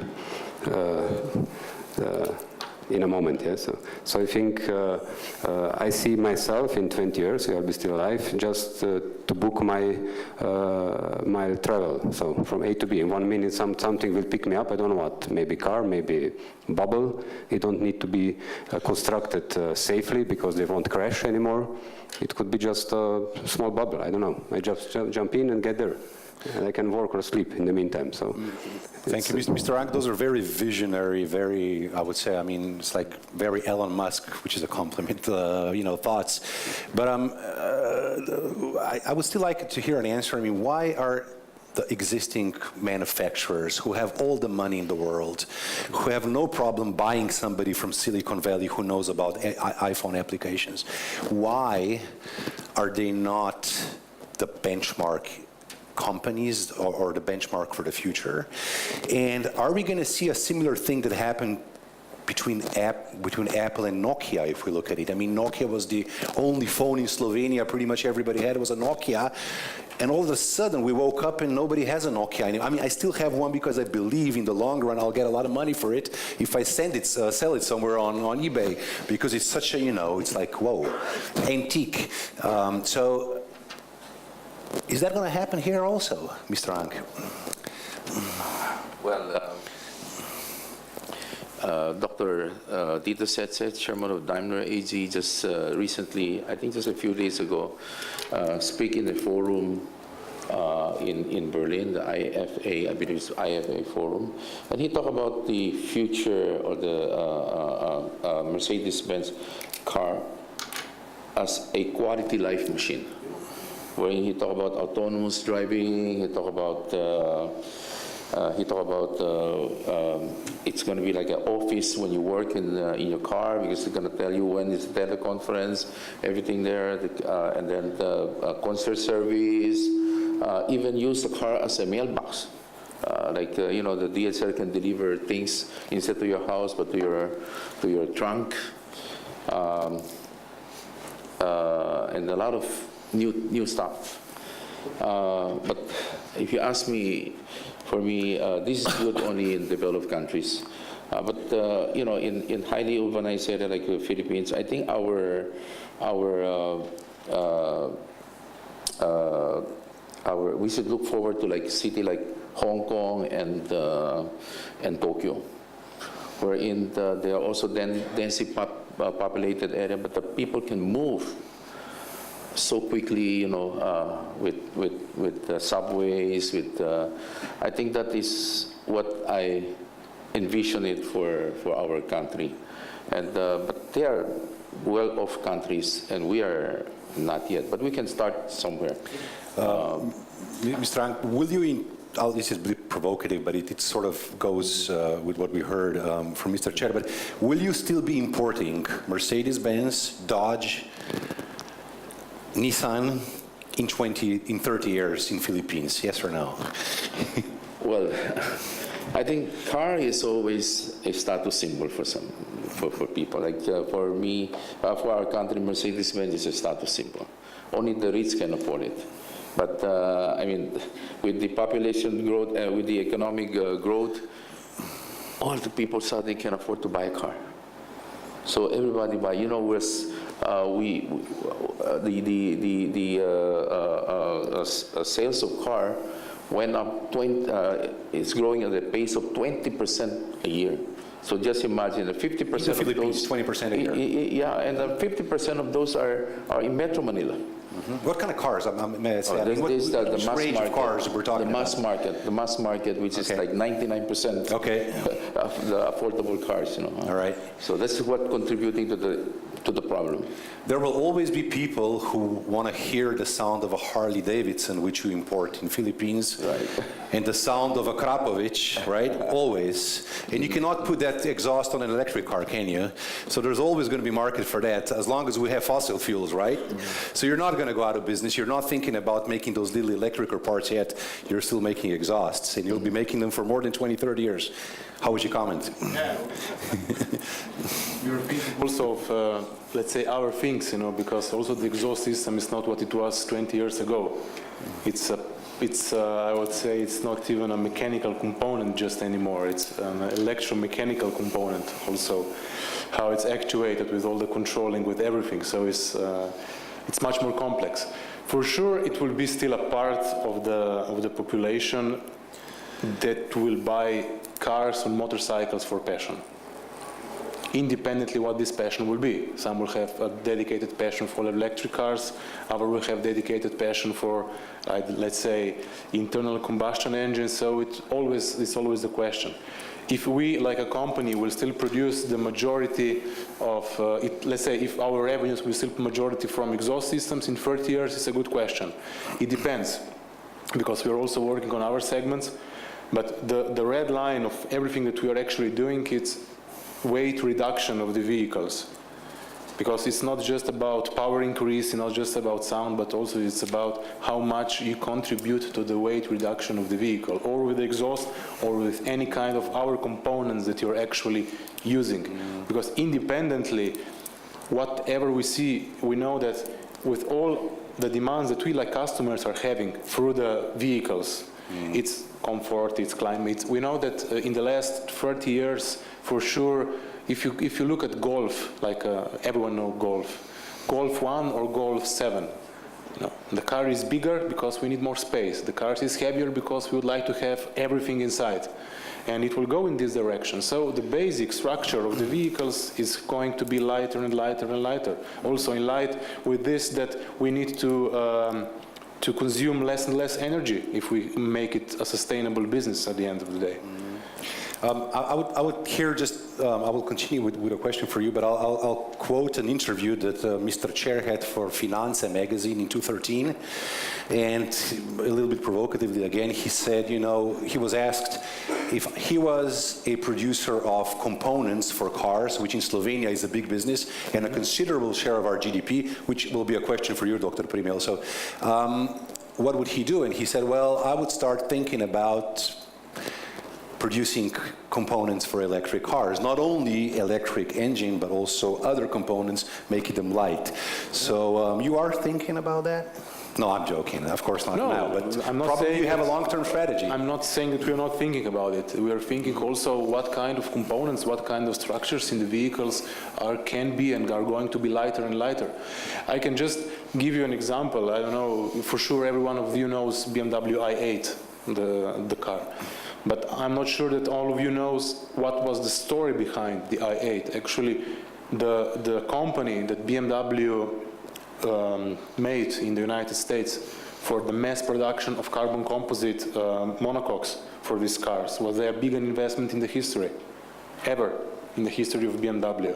in a moment, yeah. So I think I see myself in 20 years, I'll be still alive, just to book my travel. So from A to B, in 1 minute something will pick me up. I don't know what. Maybe car, maybe bubble. It don't need to be constructed safely because they won't crash anymore. It could be just a small bubble. I don't know. I just jump in and get there. They can work or sleep in the meantime. So, Thank you, Mr. Rank. Those are very visionary, very, I would say, I mean, it's like very Elon Musk, which is a compliment, thoughts. But I would still like to hear an answer. I mean, why are the existing manufacturers who have all the money in the world, who have no problem buying somebody from Silicon Valley who knows about iPhone applications, why are they not the benchmark companies or the benchmark for the future? And are we going to see a similar thing that happened between Apple and Nokia, if we look at it? I mean, Nokia was the only phone in Slovenia pretty much everybody had was a Nokia, and all of a sudden we woke up and nobody has a Nokia anymore. I mean, I still have one because I believe in the long run I'll get a lot of money for it if I sell it somewhere on eBay, because it's such a, it's like, whoa, antique. So is that going to happen here also, Mr. Ank? Well, Dr. Dieter Setzer, chairman of Daimler AG, just recently, I think just a few days ago, speak in a forum in Berlin, the IFA, I believe it's IFA forum, and he talked about the future of the Mercedes-Benz car as a quality life machine. When he talked about autonomous driving, he talked about it's going to be like an office when you work in your car, because it's going to tell you when is the teleconference, everything there, and then the concert service, even use the car as a mailbox. The DHL can deliver things instead to your house, but to your trunk, and a lot of new stuff. But if you ask me, for me, this is good only in developed countries. But in highly urbanized area like the Philippines, I think we should look forward to like city like Hong Kong and Tokyo, wherein they are also densely populated area, but the people can move so quickly, with subways, I think that is what I envision it for our country. And but they are well-off countries, and we are not yet. But we can start somewhere. Mr. Rank, will you? This is a bit provocative, but it sort of goes with what we heard from Mr. Chair. But will you still be importing Mercedes-Benz, Dodge, Nissan in 30 years in Philippines? Yes or no? Well, I think car is always a status symbol for people. Like for me, for our country, Mercedes-Benz is a status symbol. Only the rich can afford it. But I mean, with the population growth, with the economic growth, all the people suddenly can afford to buy a car. So everybody buy. Sales of car went up 20. It's growing at a pace of 20% a year. So just imagine, 50% of those 20% a year. Yeah, and 50% of those are in Metro Manila. Mm-hmm. What kind of cars? May I say? What mass range of cars we're talking about? The mass market, which is like 99% of the affordable cars. All right. So that's what contributing to the problem. There will always be people who want to hear the sound of a Harley Davidson, which you import in Philippines, right, and the sound of a Krapovich, right? Always. And you cannot put that exhaust on an electric car, can you? So there's always going to be market for that, as long as we have fossil fuels, right? Mm-hmm. So you're not going to go out of business. You're not thinking about making those little electrical parts yet. You're still making exhausts, and you'll be making them for more than 20, 30 years. How would you comment? Yeah. You're thinking also of, let's say, our things, because also the exhaust system is not what it was 20 years ago. It's I would say it's not even a mechanical component just anymore. It's an electromechanical component also, how it's actuated with all the controlling, with everything. So it's much more complex. For sure, it will be still a part of the population that will buy cars and motorcycles for passion. independently what this passion will be. Some will have a dedicated passion for electric cars, others will have dedicated passion for, let's say, internal combustion engines. So it's always the question. If we, like a company, will still produce the majority of, let's say, if our revenues will still majority from exhaust systems in 30 years, it's a good question. It depends, because we're also working on our segments. But the red line of everything that we are actually doing, it's weight reduction of the vehicles. Because it's not just about power increase, it's not just about sound, but also it's about how much you contribute to the weight reduction of the vehicle, or with the exhaust, or with any kind of our components that you're actually using. Because independently, whatever we see, we know that with all the demands that we like customers are having through the vehicles, it's comfort, it's climate. We know that in the last 30 years, for sure, if you look at Golf, like everyone knows Golf 1 or Golf 7, the car is bigger because we need more space. The car is heavier because we would like to have everything inside. And it will go in this direction. So the basic structure of the vehicles is going to be lighter and lighter and lighter. Also in light with this that we need to consume less and less energy if we make it a sustainable business at the end of the day. I would here just, I will continue with a question for you, but I'll quote an interview that Mr. Chair had for Finance magazine in 2013, and a little bit provocatively again, he said, he was asked if he was a producer of components for cars, which in Slovenia is a big business and a considerable share of our GDP, which will be a question for you, Dr. Primi, also. What would he do? And he said, well, I would start thinking about producing components for electric cars, not only electric engine, but also other components, making them light. So you are thinking about that? No, I'm joking. Of course not now, but I'm not probably saying you have a long-term strategy. I'm not saying that we're not thinking about it. We are thinking also what kind of components, what kind of structures in the vehicles can be and are going to be lighter and lighter. I can just give you an example. I don't know, for sure every one of you knows BMW i8, the car. But I'm not sure that all of you knows what was the story behind the i8. Actually, the company that BMW made in the United States for the mass production of carbon composite monocoques for these cars was their biggest investment in the history, ever in the history of BMW.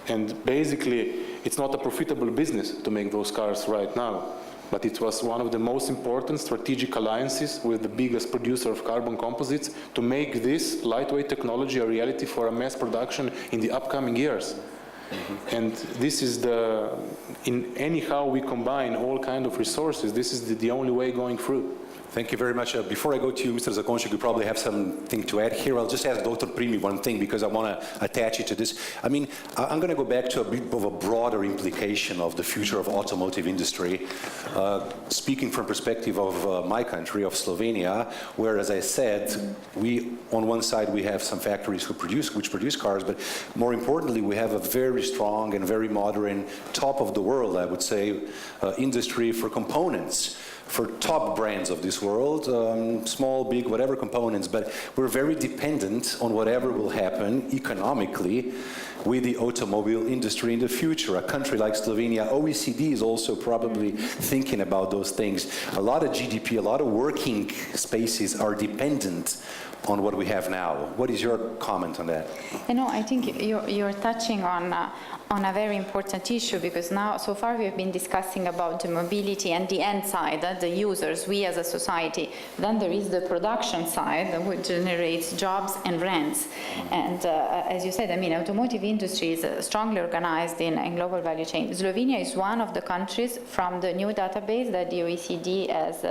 And basically, it's not a profitable business to make those cars right now. But it was one of the most important strategic alliances with the biggest producer of carbon composites to make this lightweight technology a reality for a mass production in the upcoming years. And this is anyhow we combine all kind of resources, this is the only way going through. Thank you very much. Before I go to you, Mr. Zakonchik, you probably have something to add here. I'll just ask Dr. Primi one thing because I want to attach it to this. I mean, I'm going to go back to a bit of a broader implication of the future of automotive industry. Speaking from perspective of my country, of Slovenia, where, as I said, on one side we have some factories which produce cars, but more importantly, we have a very strong and very modern, top of the world, I would say, industry for components, for top brands of this world, small, big, whatever components, but we're very dependent on whatever will happen economically with the automobile industry in the future. A country like Slovenia, OECD is also probably thinking about those things. A lot of GDP, a lot of working spaces are dependent on what we have now. What is your comment on that? I think you're touching on a very important issue, because now, so far we've been discussing about the mobility and the end side, the users, we as a society. Then there is the production side, which generates jobs and rents. And as you said, automotive industry is strongly organized in global value chain. Slovenia is one of the countries from the new database that the OECD has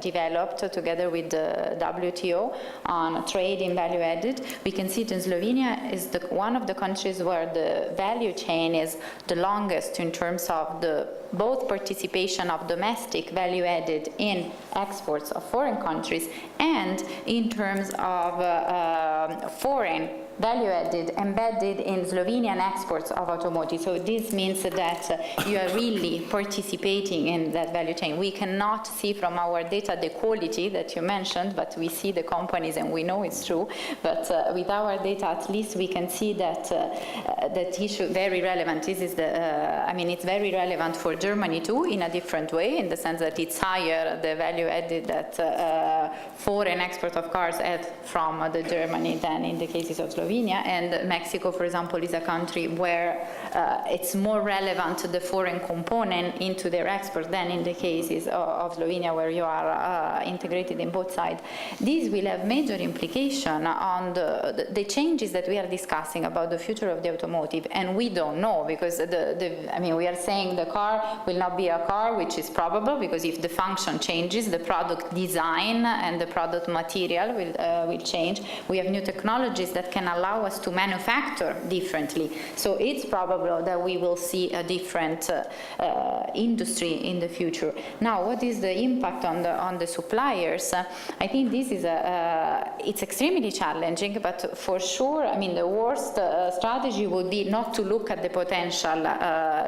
developed together with the WTO on trade in value added. We can see that Slovenia is one of the countries where the value chain is the longest in terms of the both participation of domestic value added in exports of foreign countries and in terms of foreign value added embedded in Slovenian exports of automotive. So this means that you are really participating in that value chain. We cannot see from our data the quality that you mentioned, but we see the companies and we know it's true. But with our data, at least we can see that that issue very relevant. This is I mean, it's very relevant for Germany too, in a different way, in the sense that it's higher the value added that foreign export of cars add from the Germany than in the cases of Slovenia. And Mexico, for example, is a country where it's more relevant the foreign component into their export than in the cases of Slovenia, where you are integrated in both sides. This will have major implication on the changes that we are discussing about the future of the automotive, and we don't know, because I mean, we are saying the car will not be a car, which is probable, because if the function changes, the product design and the product material will change. We have new technologies that can allow us to manufacture differently, so it's probable that we will see a different industry in the future. Now, what is the impact on the suppliers? I think this is it's extremely challenging, but for sure, I mean, the worst strategy would be not to look at the potential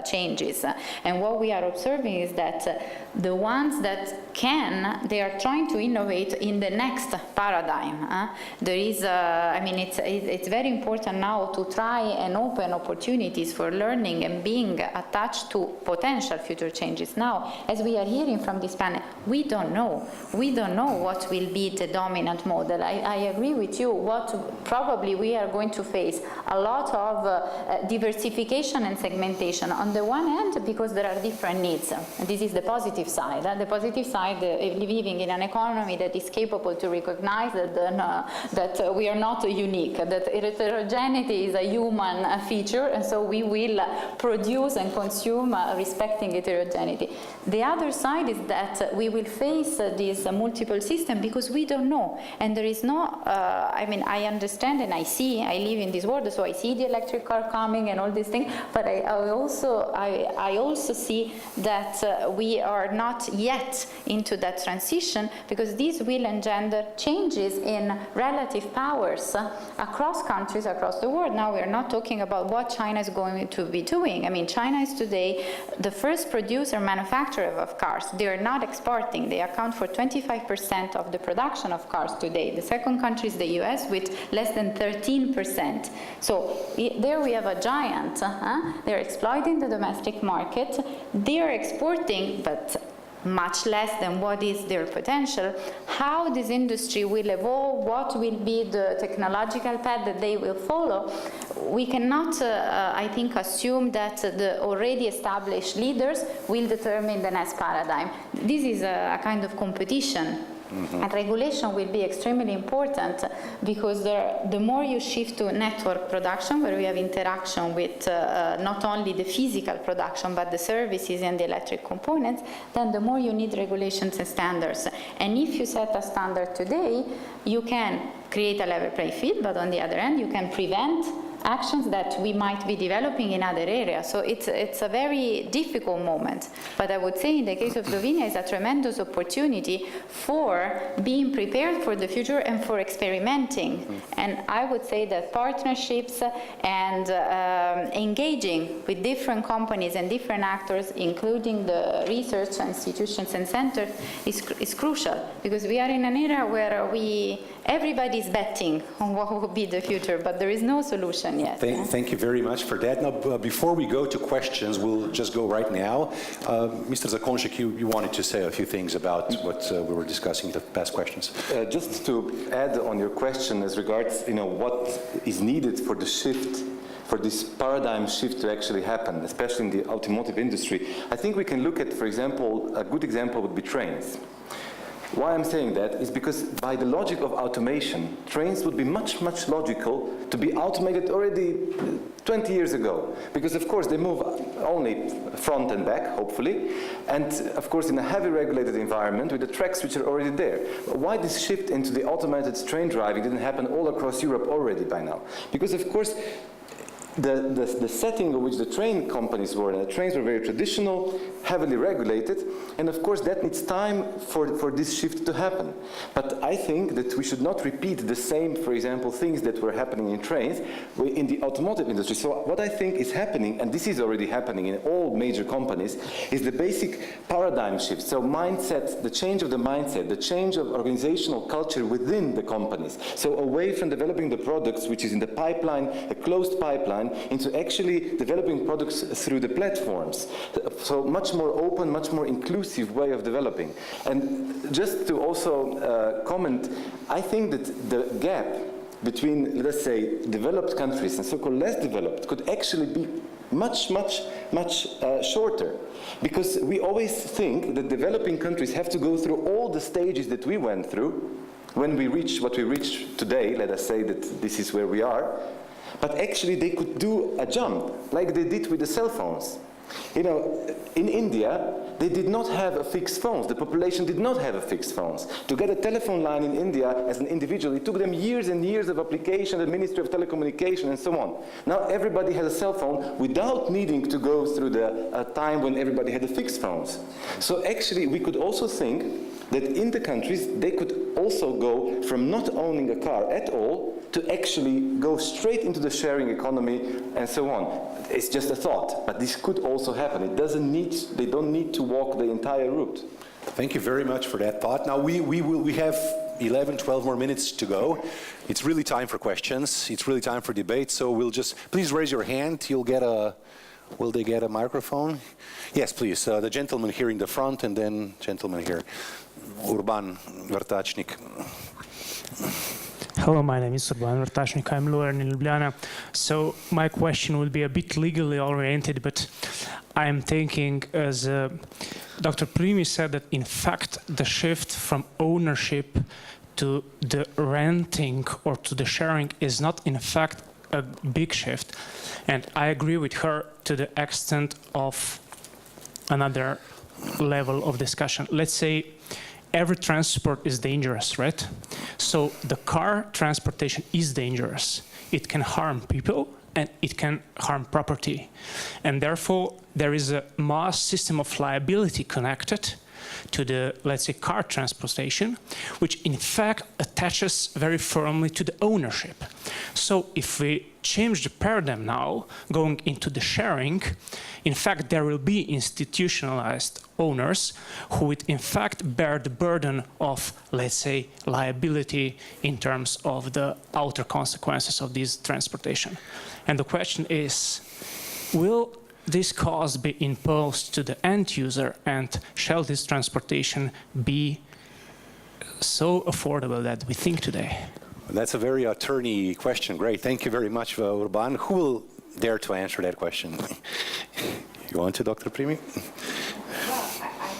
changes. And what we are observing is that the ones that can, they are trying to innovate in the next paradigm. There is, I mean, it's very important now to try and open opportunities for learning and being attached to potential future changes. Now, as we are hearing from this panel, we don't know. We don't know what will be the dominant model. I agree with you. What probably we are going to face a lot of diversification and segmentation. On the one hand, because there are different needs. And this is the positive side. The positive side, living in an economy that is capable to recognize that we are not unique, that heterogeneity is a human feature, and so we will produce and consume respecting heterogeneity. The other side is that we will face this multiple system because we don't know, and there is no, I mean, I understand and I live in this world, so I see the electric car coming and all these things, but I also see that we are not yet into that transition, because this will engender changes in relative powers across countries, across the world. Now, we are not talking about what China is going to be doing. I mean, China is today the first producer, manufacturer of cars. They are not exporting. They account for 25% of the production of cars today. The second country is the US, with less than 13%. So there we have a giant. They're exploiting the domestic market. They are exporting, but much less than what is their potential. How this industry will evolve, what will be the technological path that they will follow, we cannot, I think, assume that the already established leaders will determine the next paradigm. This is a kind of competition. And regulation will be extremely important, because the more you shift to network production, where we have interaction with not only the physical production but the services and the electric components, then the more you need regulations and standards. And if you set a standard today, you can create a level playing field, but on the other hand, you can prevent actions that we might be developing in other areas. So it's a very difficult moment. But I would say in the case of Slovenia, it's a tremendous opportunity for being prepared for the future and for experimenting. And I would say that partnerships and engaging with different companies and different actors, including the research institutions and centers, is crucial, because we are in an era where everybody is betting on what will be the future, but there is no solution yet. Thank you very much for that. Now, before we go to questions, we'll just go right now. Mr. Zakonšek, you wanted to say a few things about what we were discussing in the past questions. Just to add on your question as regards, what is needed for the shift, for this paradigm shift to actually happen, especially in the automotive industry, I think we can look at, for example, a good example would be trains. Why I'm saying that is because by the logic of automation, trains would be much, much logical to be automated already 20 years ago. Because of course they move only front and back, hopefully, and of course in a heavy regulated environment with the tracks which are already there. Why this shift into the automated train driving didn't happen all across Europe already by now? Because of course the setting in which the train companies were, and the trains were very traditional, heavily regulated, and of course that needs time for this shift to happen. But I think that we should not repeat the same, for example, things that were happening in trains in the automotive industry. So what I think is happening, and this is already happening in all major companies, is the basic paradigm shift. So mindset, the change of the mindset, the change of organizational culture within the companies. So away from developing the products, which is in the pipeline, a closed pipeline, into actually developing products through the platforms. So much more open, much more inclusive way of developing. And just to also comment, I think that the gap between, let's say, developed countries and so-called less developed could actually be much shorter. Because we always think that developing countries have to go through all the stages that we went through when we reach what we reach today. Let us say that this is where we are. But actually they could do a jump, like they did with the cell phones. You know, in India, they did not have a fixed phones. The population did not have a fixed phones. To get a telephone line in India as an individual, it took them years and years of application, the Ministry of Telecommunication and so on. Now everybody has a cell phone without needing to go through the time when everybody had the fixed phones. So actually we could also think that in the countries they could also go from not owning a car at all to actually go straight into the sharing economy and so on. It's just a thought, but this could also happen. It doesn't need, they don't need to walk the entire route. Thank you very much for that thought. Now we have 11, 12 more minutes to go. It's really time for questions. It's really time for debate. So we'll just, please raise your hand. You'll get a, will they get a microphone? Yes, please. The gentleman here in the front and then gentleman here. Urban Vrtačnik. Hello, my name is Urban Vrtačnik. I'm lawyer in Ljubljana. So my question will be a bit legally oriented, but I'm thinking, as Dr. Primi said, that in fact the shift from ownership to the renting or to the sharing is not in fact a big shift. And I agree with her to the extent of another level of discussion. Let's say every transport is dangerous, right? So the car transportation is dangerous. It can harm people and it can harm property. And therefore, there is a mass system of liability connected to the, let's say, car transportation, which in fact attaches very firmly to the ownership. So if we change the paradigm now, going into the sharing, in fact, there will be institutionalized owners who would in fact bear the burden of, let's say, liability in terms of the outer consequences of this transportation. And the question is, will this cost be imposed to the end user, and shall this transportation be so affordable that we think today? That's a very attorney question. Great. Thank you very much, Urban. Who will dare to answer that question? You want to, Dr. Primi? I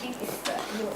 think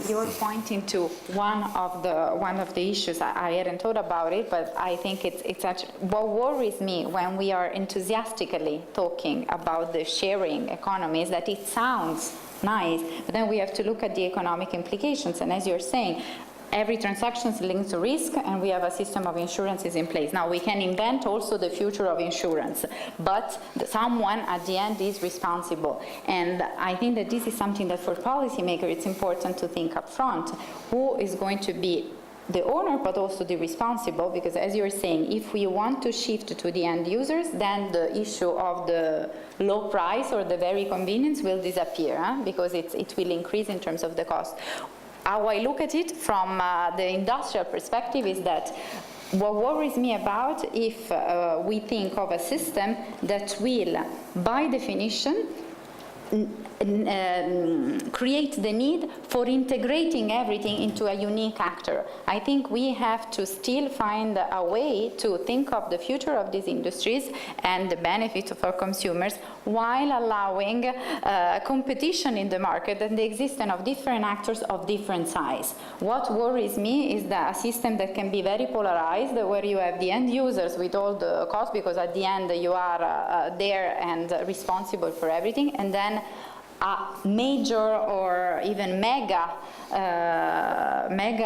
you're pointing to one of the issues. I hadn't thought about it, but I think it's actually what worries me when we are enthusiastically talking about the sharing economy is that it sounds nice, but then we have to look at the economic implications. And as you're saying, every transaction is linked to risk, and we have a system of insurances in place. Now, we can invent also the future of insurance, but someone at the end is responsible. And I think that this is something that for policymakers it's important to think up front. Who is going to be the owner, but also the responsible? Because as you're saying, if we want to shift to the end users, then the issue of the low price or the very convenience will disappear, because it will increase in terms of the cost. How I look at it from the industrial perspective is that what worries me about if we think of a system that will, by definition, create the need for integrating everything into a unique actor. I think we have to still find a way to think of the future of these industries and the benefits for consumers while allowing competition in the market and the existence of different actors of different size. What worries me is that a system that can be very polarized, where you have the end users with all the costs, because at the end you are there and responsible for everything, and then major or even mega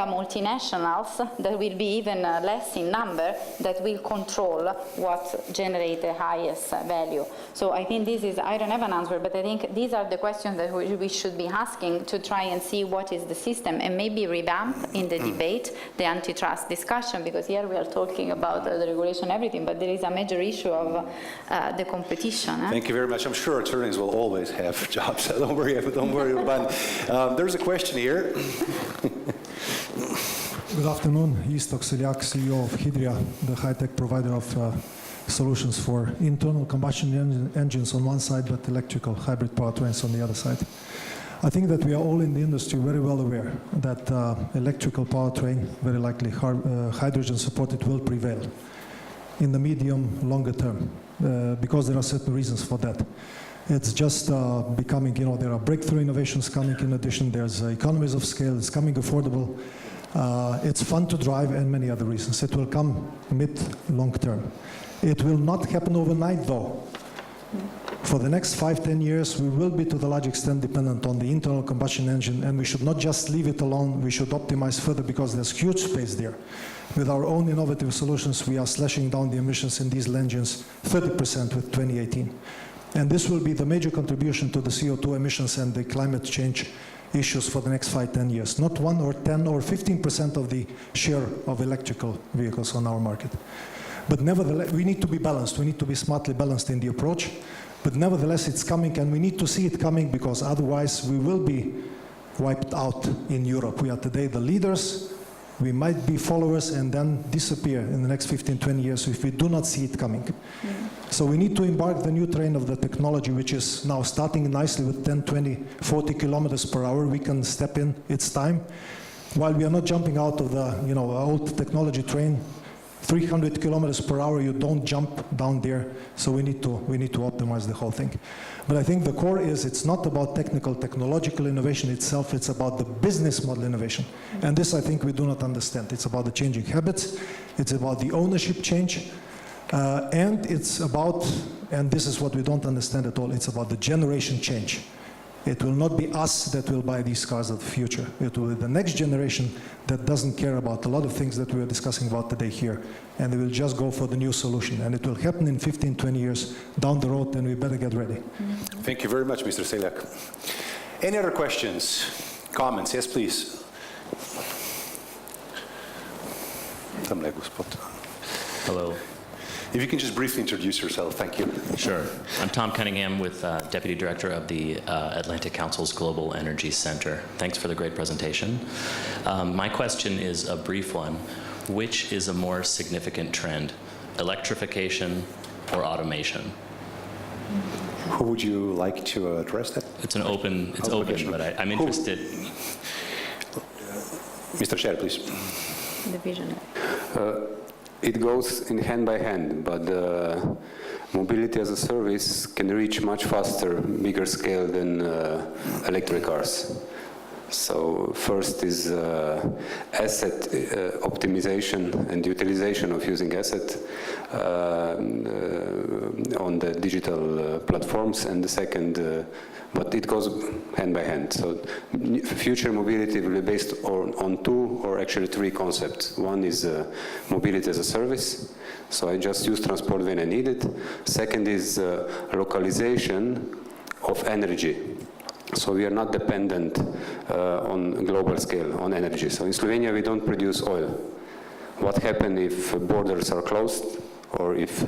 multinationals that will be even less in number that will control what generate the highest value. So I think this is, I don't have an answer, but I think these are the questions that we should be asking to try and see what is the system and maybe revamp in the debate the antitrust discussion, because here we are talking about the regulation and everything, but there is a major issue of the competition. Thank you very much. I'm sure attorneys will always have jobs. Don't worry about it. There's a question here. Good afternoon. Istok Seljak, CEO of Hydria, the high-tech provider of solutions for internal combustion engines on one side, but electrical hybrid powertrains on the other side. I think that we are all in the industry very well aware that electrical powertrain, very likely hydrogen-supported, will prevail in the medium, longer term, because there are certain reasons for that. It's just becoming, there are breakthrough innovations coming in addition, there's economies of scale, it's coming affordable, it's fun to drive, and many other reasons. It will come mid, long term. It will not happen overnight though. For the next 5-10 years, we will be to the large extent dependent on the internal combustion engine, and we should not just leave it alone, we should optimize further because there's huge space there. With our own innovative solutions, we are slashing down the emissions in diesel engines 30% with 2018. And this will be the major contribution to the CO2 emissions and the climate change issues for the next 5-10 years. Not 1 or 10 or 15% of the share of electrical vehicles on our market. But nevertheless, we need to be balanced. We need to be smartly balanced in the approach. But nevertheless, it's coming, and we need to see it coming, because otherwise we will be wiped out in Europe. We are today the leaders. We might be followers and then disappear in the next 15-20 years if we do not see it coming. So we need to embark the new train of the technology, which is now starting nicely with 10, 20, 40 kilometers per hour. We can step in, it's time. While we are not jumping out of the old technology train, 300 kilometers per hour, you don't jump down there. So we need to optimize the whole thing. But I think the core is, it's not about technological innovation itself, it's about the business model innovation. And this I think we do not understand. It's about the changing habits, it's about the ownership change, and it's about, and this is what we don't understand at all, it's about the generation change. It will not be us that will buy these cars of the future. It will be the next generation that doesn't care about a lot of things that we are discussing about today here. And they will just go for the new solution. And it will happen in 15, 20 years down the road, and we better get ready. Thank you very much, Mr. Seljak. Any other questions, comments? Yes, please. Hello. If you can just briefly introduce yourself, thank you. Sure. I'm Tom Cunningham, with Deputy Director of the Atlantic Council's Global Energy Center. Thanks for the great presentation. My question is a brief one. Which is a more significant trend, electrification or automation? Who would you like to address that? It's an open, but I'm interested. Mr. Chair, please. The vision. It goes in hand by hand, but mobility as a service can reach much faster, bigger scale than electric cars. So first is asset optimization and utilization of using asset on the digital platforms, and the second, but it goes hand by hand. So future mobility will be based on 2 or actually 3 concepts. One is mobility as a service. So I just use transport when I need it. Second is localization of energy. So we are not dependent on global scale on energy. So in Slovenia, we don't produce oil. What happens if borders are closed, or if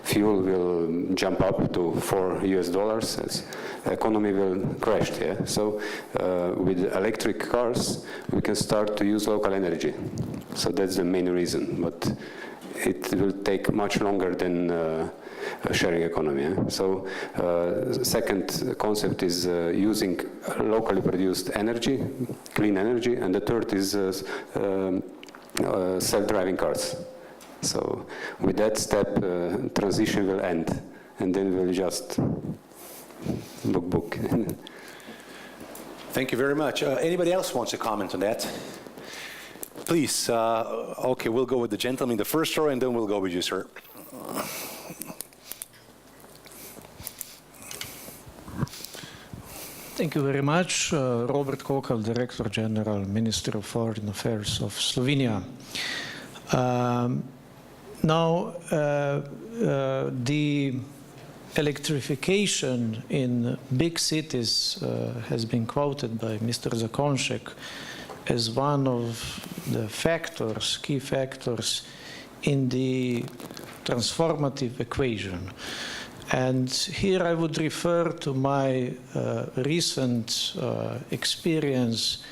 fuel will jump up to $4, economy will crash. Yeah? So with electric cars, we can start to use local energy. So that's the main reason. But it will take much longer than sharing economy. Yeah? So second concept is using locally produced energy, clean energy, and the third is self-driving cars. So with that step, transition will end, and then we'll just book. Thank you very much. Anybody else wants to comment on that? Please. Okay, we'll go with the gentleman in the first row, and then we'll go with you, sir. Thank you very much. Robert Kokal, Director General, Ministry of Foreign Affairs of Slovenia. Now, the electrification in big cities has been quoted by Mr. Zakonšek as one of the factors, key factors in the transformative equation. And here I would refer to my recent experience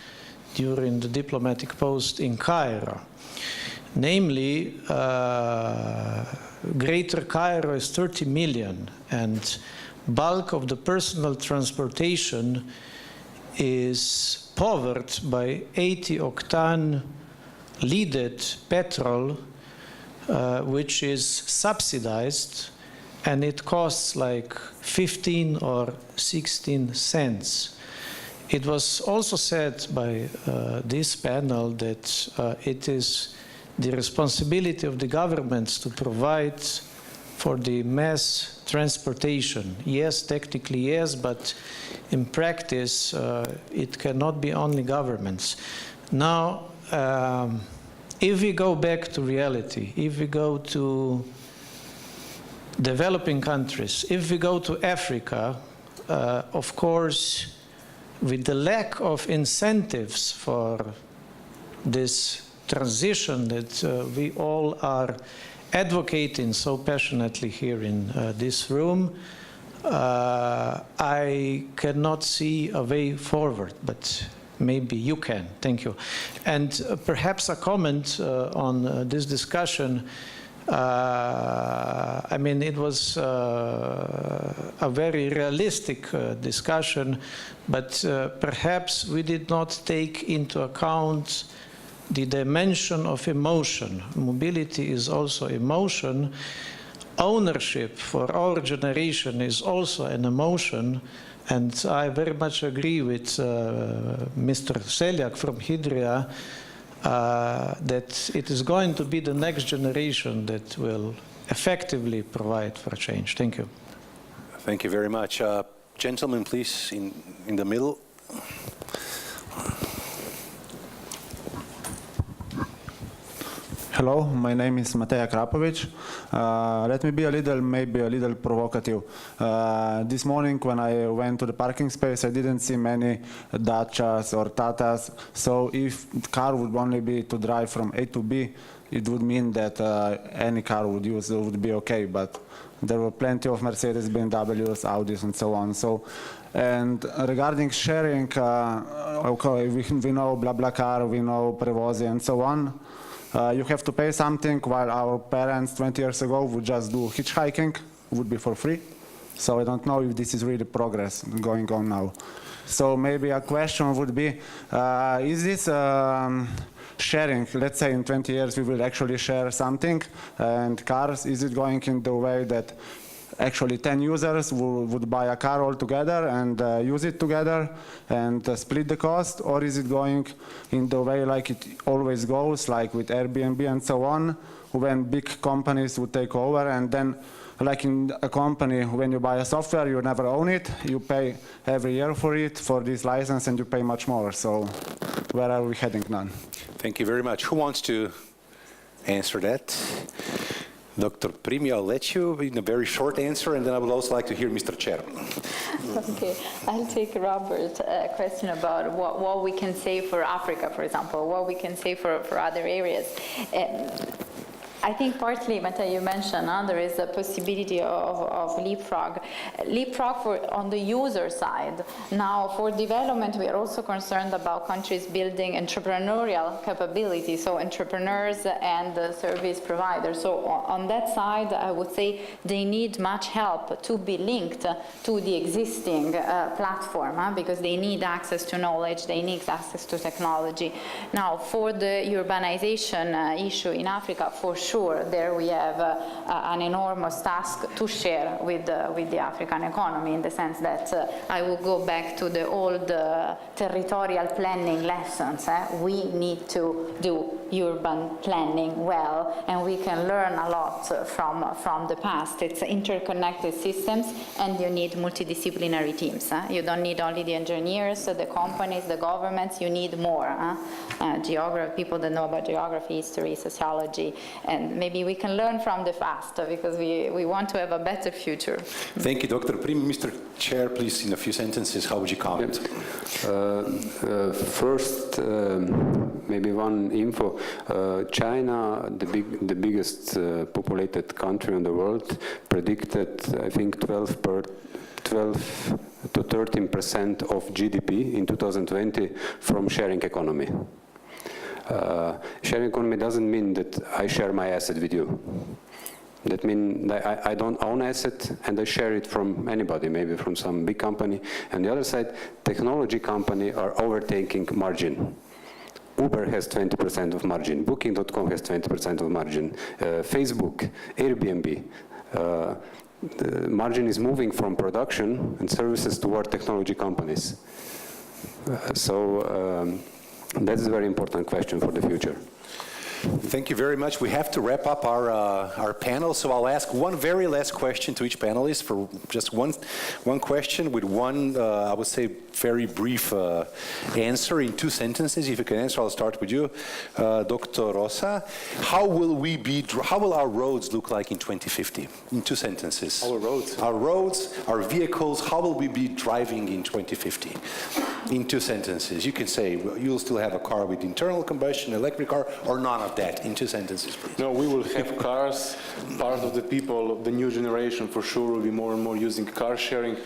during the diplomatic post in Cairo. Namely, Greater Cairo is 30 million, and bulk of the personal transportation is powered by 80-octane leaded petrol, which is subsidized, and it costs like 15 or 16 cents. It was also said by this panel that it is the responsibility of the governments to provide for the mass transportation. Yes, technically yes, but in practice it cannot be only governments. Now, if we go back to reality, if we go to developing countries, if we go to Africa, of course, with the lack of incentives for this transition that we all are advocating so passionately here in this room, I cannot see a way forward, but maybe you can. Thank you. And perhaps a comment on this discussion. I mean, it was a very realistic discussion, but perhaps we did not take into account the dimension of emotion. Mobility is also emotion. Ownership for our generation is also an emotion. And I very much agree with Mr. Seljak from Hydria that it is going to be the next generation that will effectively provide for change. Thank you. Thank you very much. Gentlemen, please, in the middle. Hello, my name is Mateja Krapovic. Let me be maybe a little provocative. This morning when I went to the parking space, I didn't see many Dachas or Tatas. So if the car would only be to drive from A to B, it would mean that any car would be okay. But there were plenty of Mercedes, BMWs, Audis, and so on. So, and regarding sharing, okay, we know BlaBlaCar, we know Prevozi, and so on. You have to pay something, while our parents 20 years ago would just do hitchhiking, would be for free. So I don't know if this is really progress going on now. So maybe a question would be, is this sharing, let's say in 20 years we will actually share something, and cars, is it going in the way that actually 10 users would buy a car all together and use it together and split the cost? Or is it going in the way like it always goes, like with Airbnb and so on, when big companies would take over, and then like in a company, when you buy a software, you never own it, you pay every year for it, for this license, and you pay much more. So where are we heading now? Thank you very much. Who wants to answer that? Dr. Primi, I'll let you in a very short answer, and then I would also like to hear Mr. Cher. Okay, I'll take Robert's question about what we can say for Africa, for example, what we can say for other areas. I think partly, Mate, you mentioned there is a possibility of leapfrog. Leapfrog on the user side. Now, for development, we are also concerned about countries building entrepreneurial capability, so entrepreneurs and service providers. So on that side, I would say they need much help to be linked to the existing platform, because they need access to knowledge, they need access to technology. Now, for the urbanization issue in Africa, for sure, sure there we have an enormous task to share with the African economy, in the sense that I will go back to the old territorial planning lessons. We need to do urban planning well, and we can learn a lot from the past. It's interconnected systems, and you need multidisciplinary teams. You don't need only the engineers, the companies, the governments, you need more. People that know about geography, history, sociology, and maybe we can learn from the past, because we want to have a better future. Thank you, Dr. Primi. Mr. Chair, please, in a few sentences, how would you comment? First, maybe one info. China, the biggest populated country in the world, predicted, I think, 12 to 13% of GDP in 2020 from sharing economy. Sharing economy doesn't mean that I share my asset with you. That means that I don't own asset and I share it from anybody, maybe from some big company. And the other side, technology company are overtaking margin. Uber has 20% of margin, Booking.com has 20% of margin, Facebook, Airbnb. The margin is moving from production and services toward technology companies. So that's a very important question for the future. Thank you very much. We have to wrap up our panel, so I'll ask one very last question to each panelist for just one question with one, I would say, very brief answer in 2 sentences. If you can answer, I'll start with you, Dr. Rosa. How will our roads look like in 2050? In 2 sentences. Our roads? Our roads, our vehicles, how will we be driving in 2050? In 2 sentences. You can say, you'll still have a car with internal combustion, electric car, or none of that. In 2 sentences, please. No, we will have cars. Part of the people, the new generation, for sure, will be more and more using car sharing.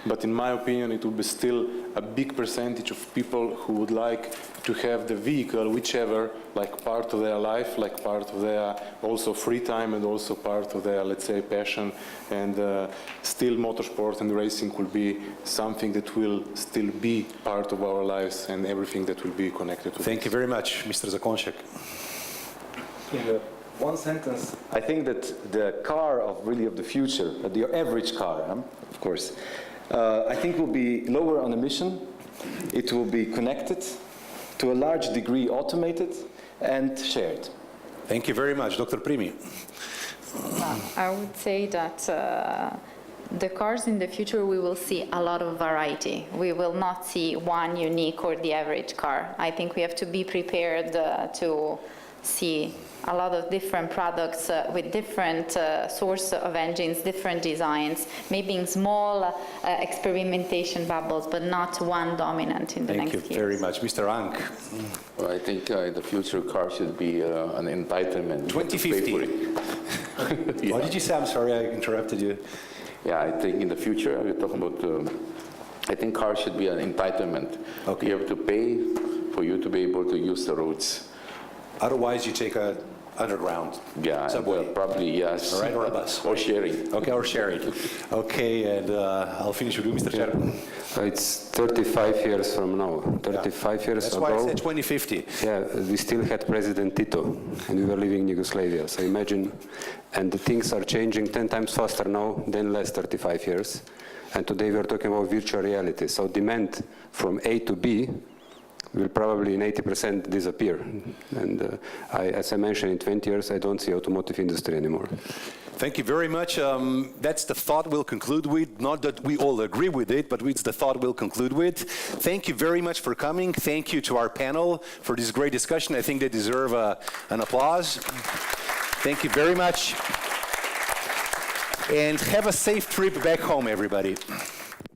But in my opinion, it will be still a big percentage of people who would like to have the vehicle, whichever, like part of their life, like part of their also free time, and also part of their, let's say, passion. And still motorsport and racing will be something that will still be part of our lives, and everything that will be connected to Thank you very much, Mr. Zakonchek. In one sentence, I think that the car of the future, the average car, of course, I think will be lower on emission. It will be connected, to a large degree automated, and shared. Thank you very much, Dr. Primi. I would say that the cars in the future, we will see a lot of variety. We will not see one unique or the average car. I think we have to be prepared to see a lot of different products with different source of engines, different designs, maybe in small experimentation bubbles, but not one dominant in the next years. Thank you very much. Mr. Ank. Well, I think the future car should be an entitlement. 2050. Yeah. What did you say? I'm sorry, I interrupted you. Yeah, I think in the future, we're talking about, I think cars should be an entitlement. Okay. You have to pay for you to be able to use the roads. Otherwise, you take a underground subway. Well, probably yes. All right, or a bus. Or sharing. Okay, or sharing. Okay, and I'll finish with you, Mr. Chair. It's 35 years from now. 35 years That's ago. why I said 2050. Yeah, we still had President Tito, and we were living in Yugoslavia. So imagine, and the things are changing 10 times faster now than last 35 years. And today we're talking about virtual reality. So demand from A to B will probably in 80% disappear. And as I mentioned, in 20 years, I don't see automotive industry anymore. Thank you very much. That's the thought we'll conclude with. Not that we all agree with it, but it's the thought we'll conclude with. Thank you very much for coming. Thank you to our panel for this great discussion. I think they deserve an applause. Thank you very much. And have a safe trip back home, everybody.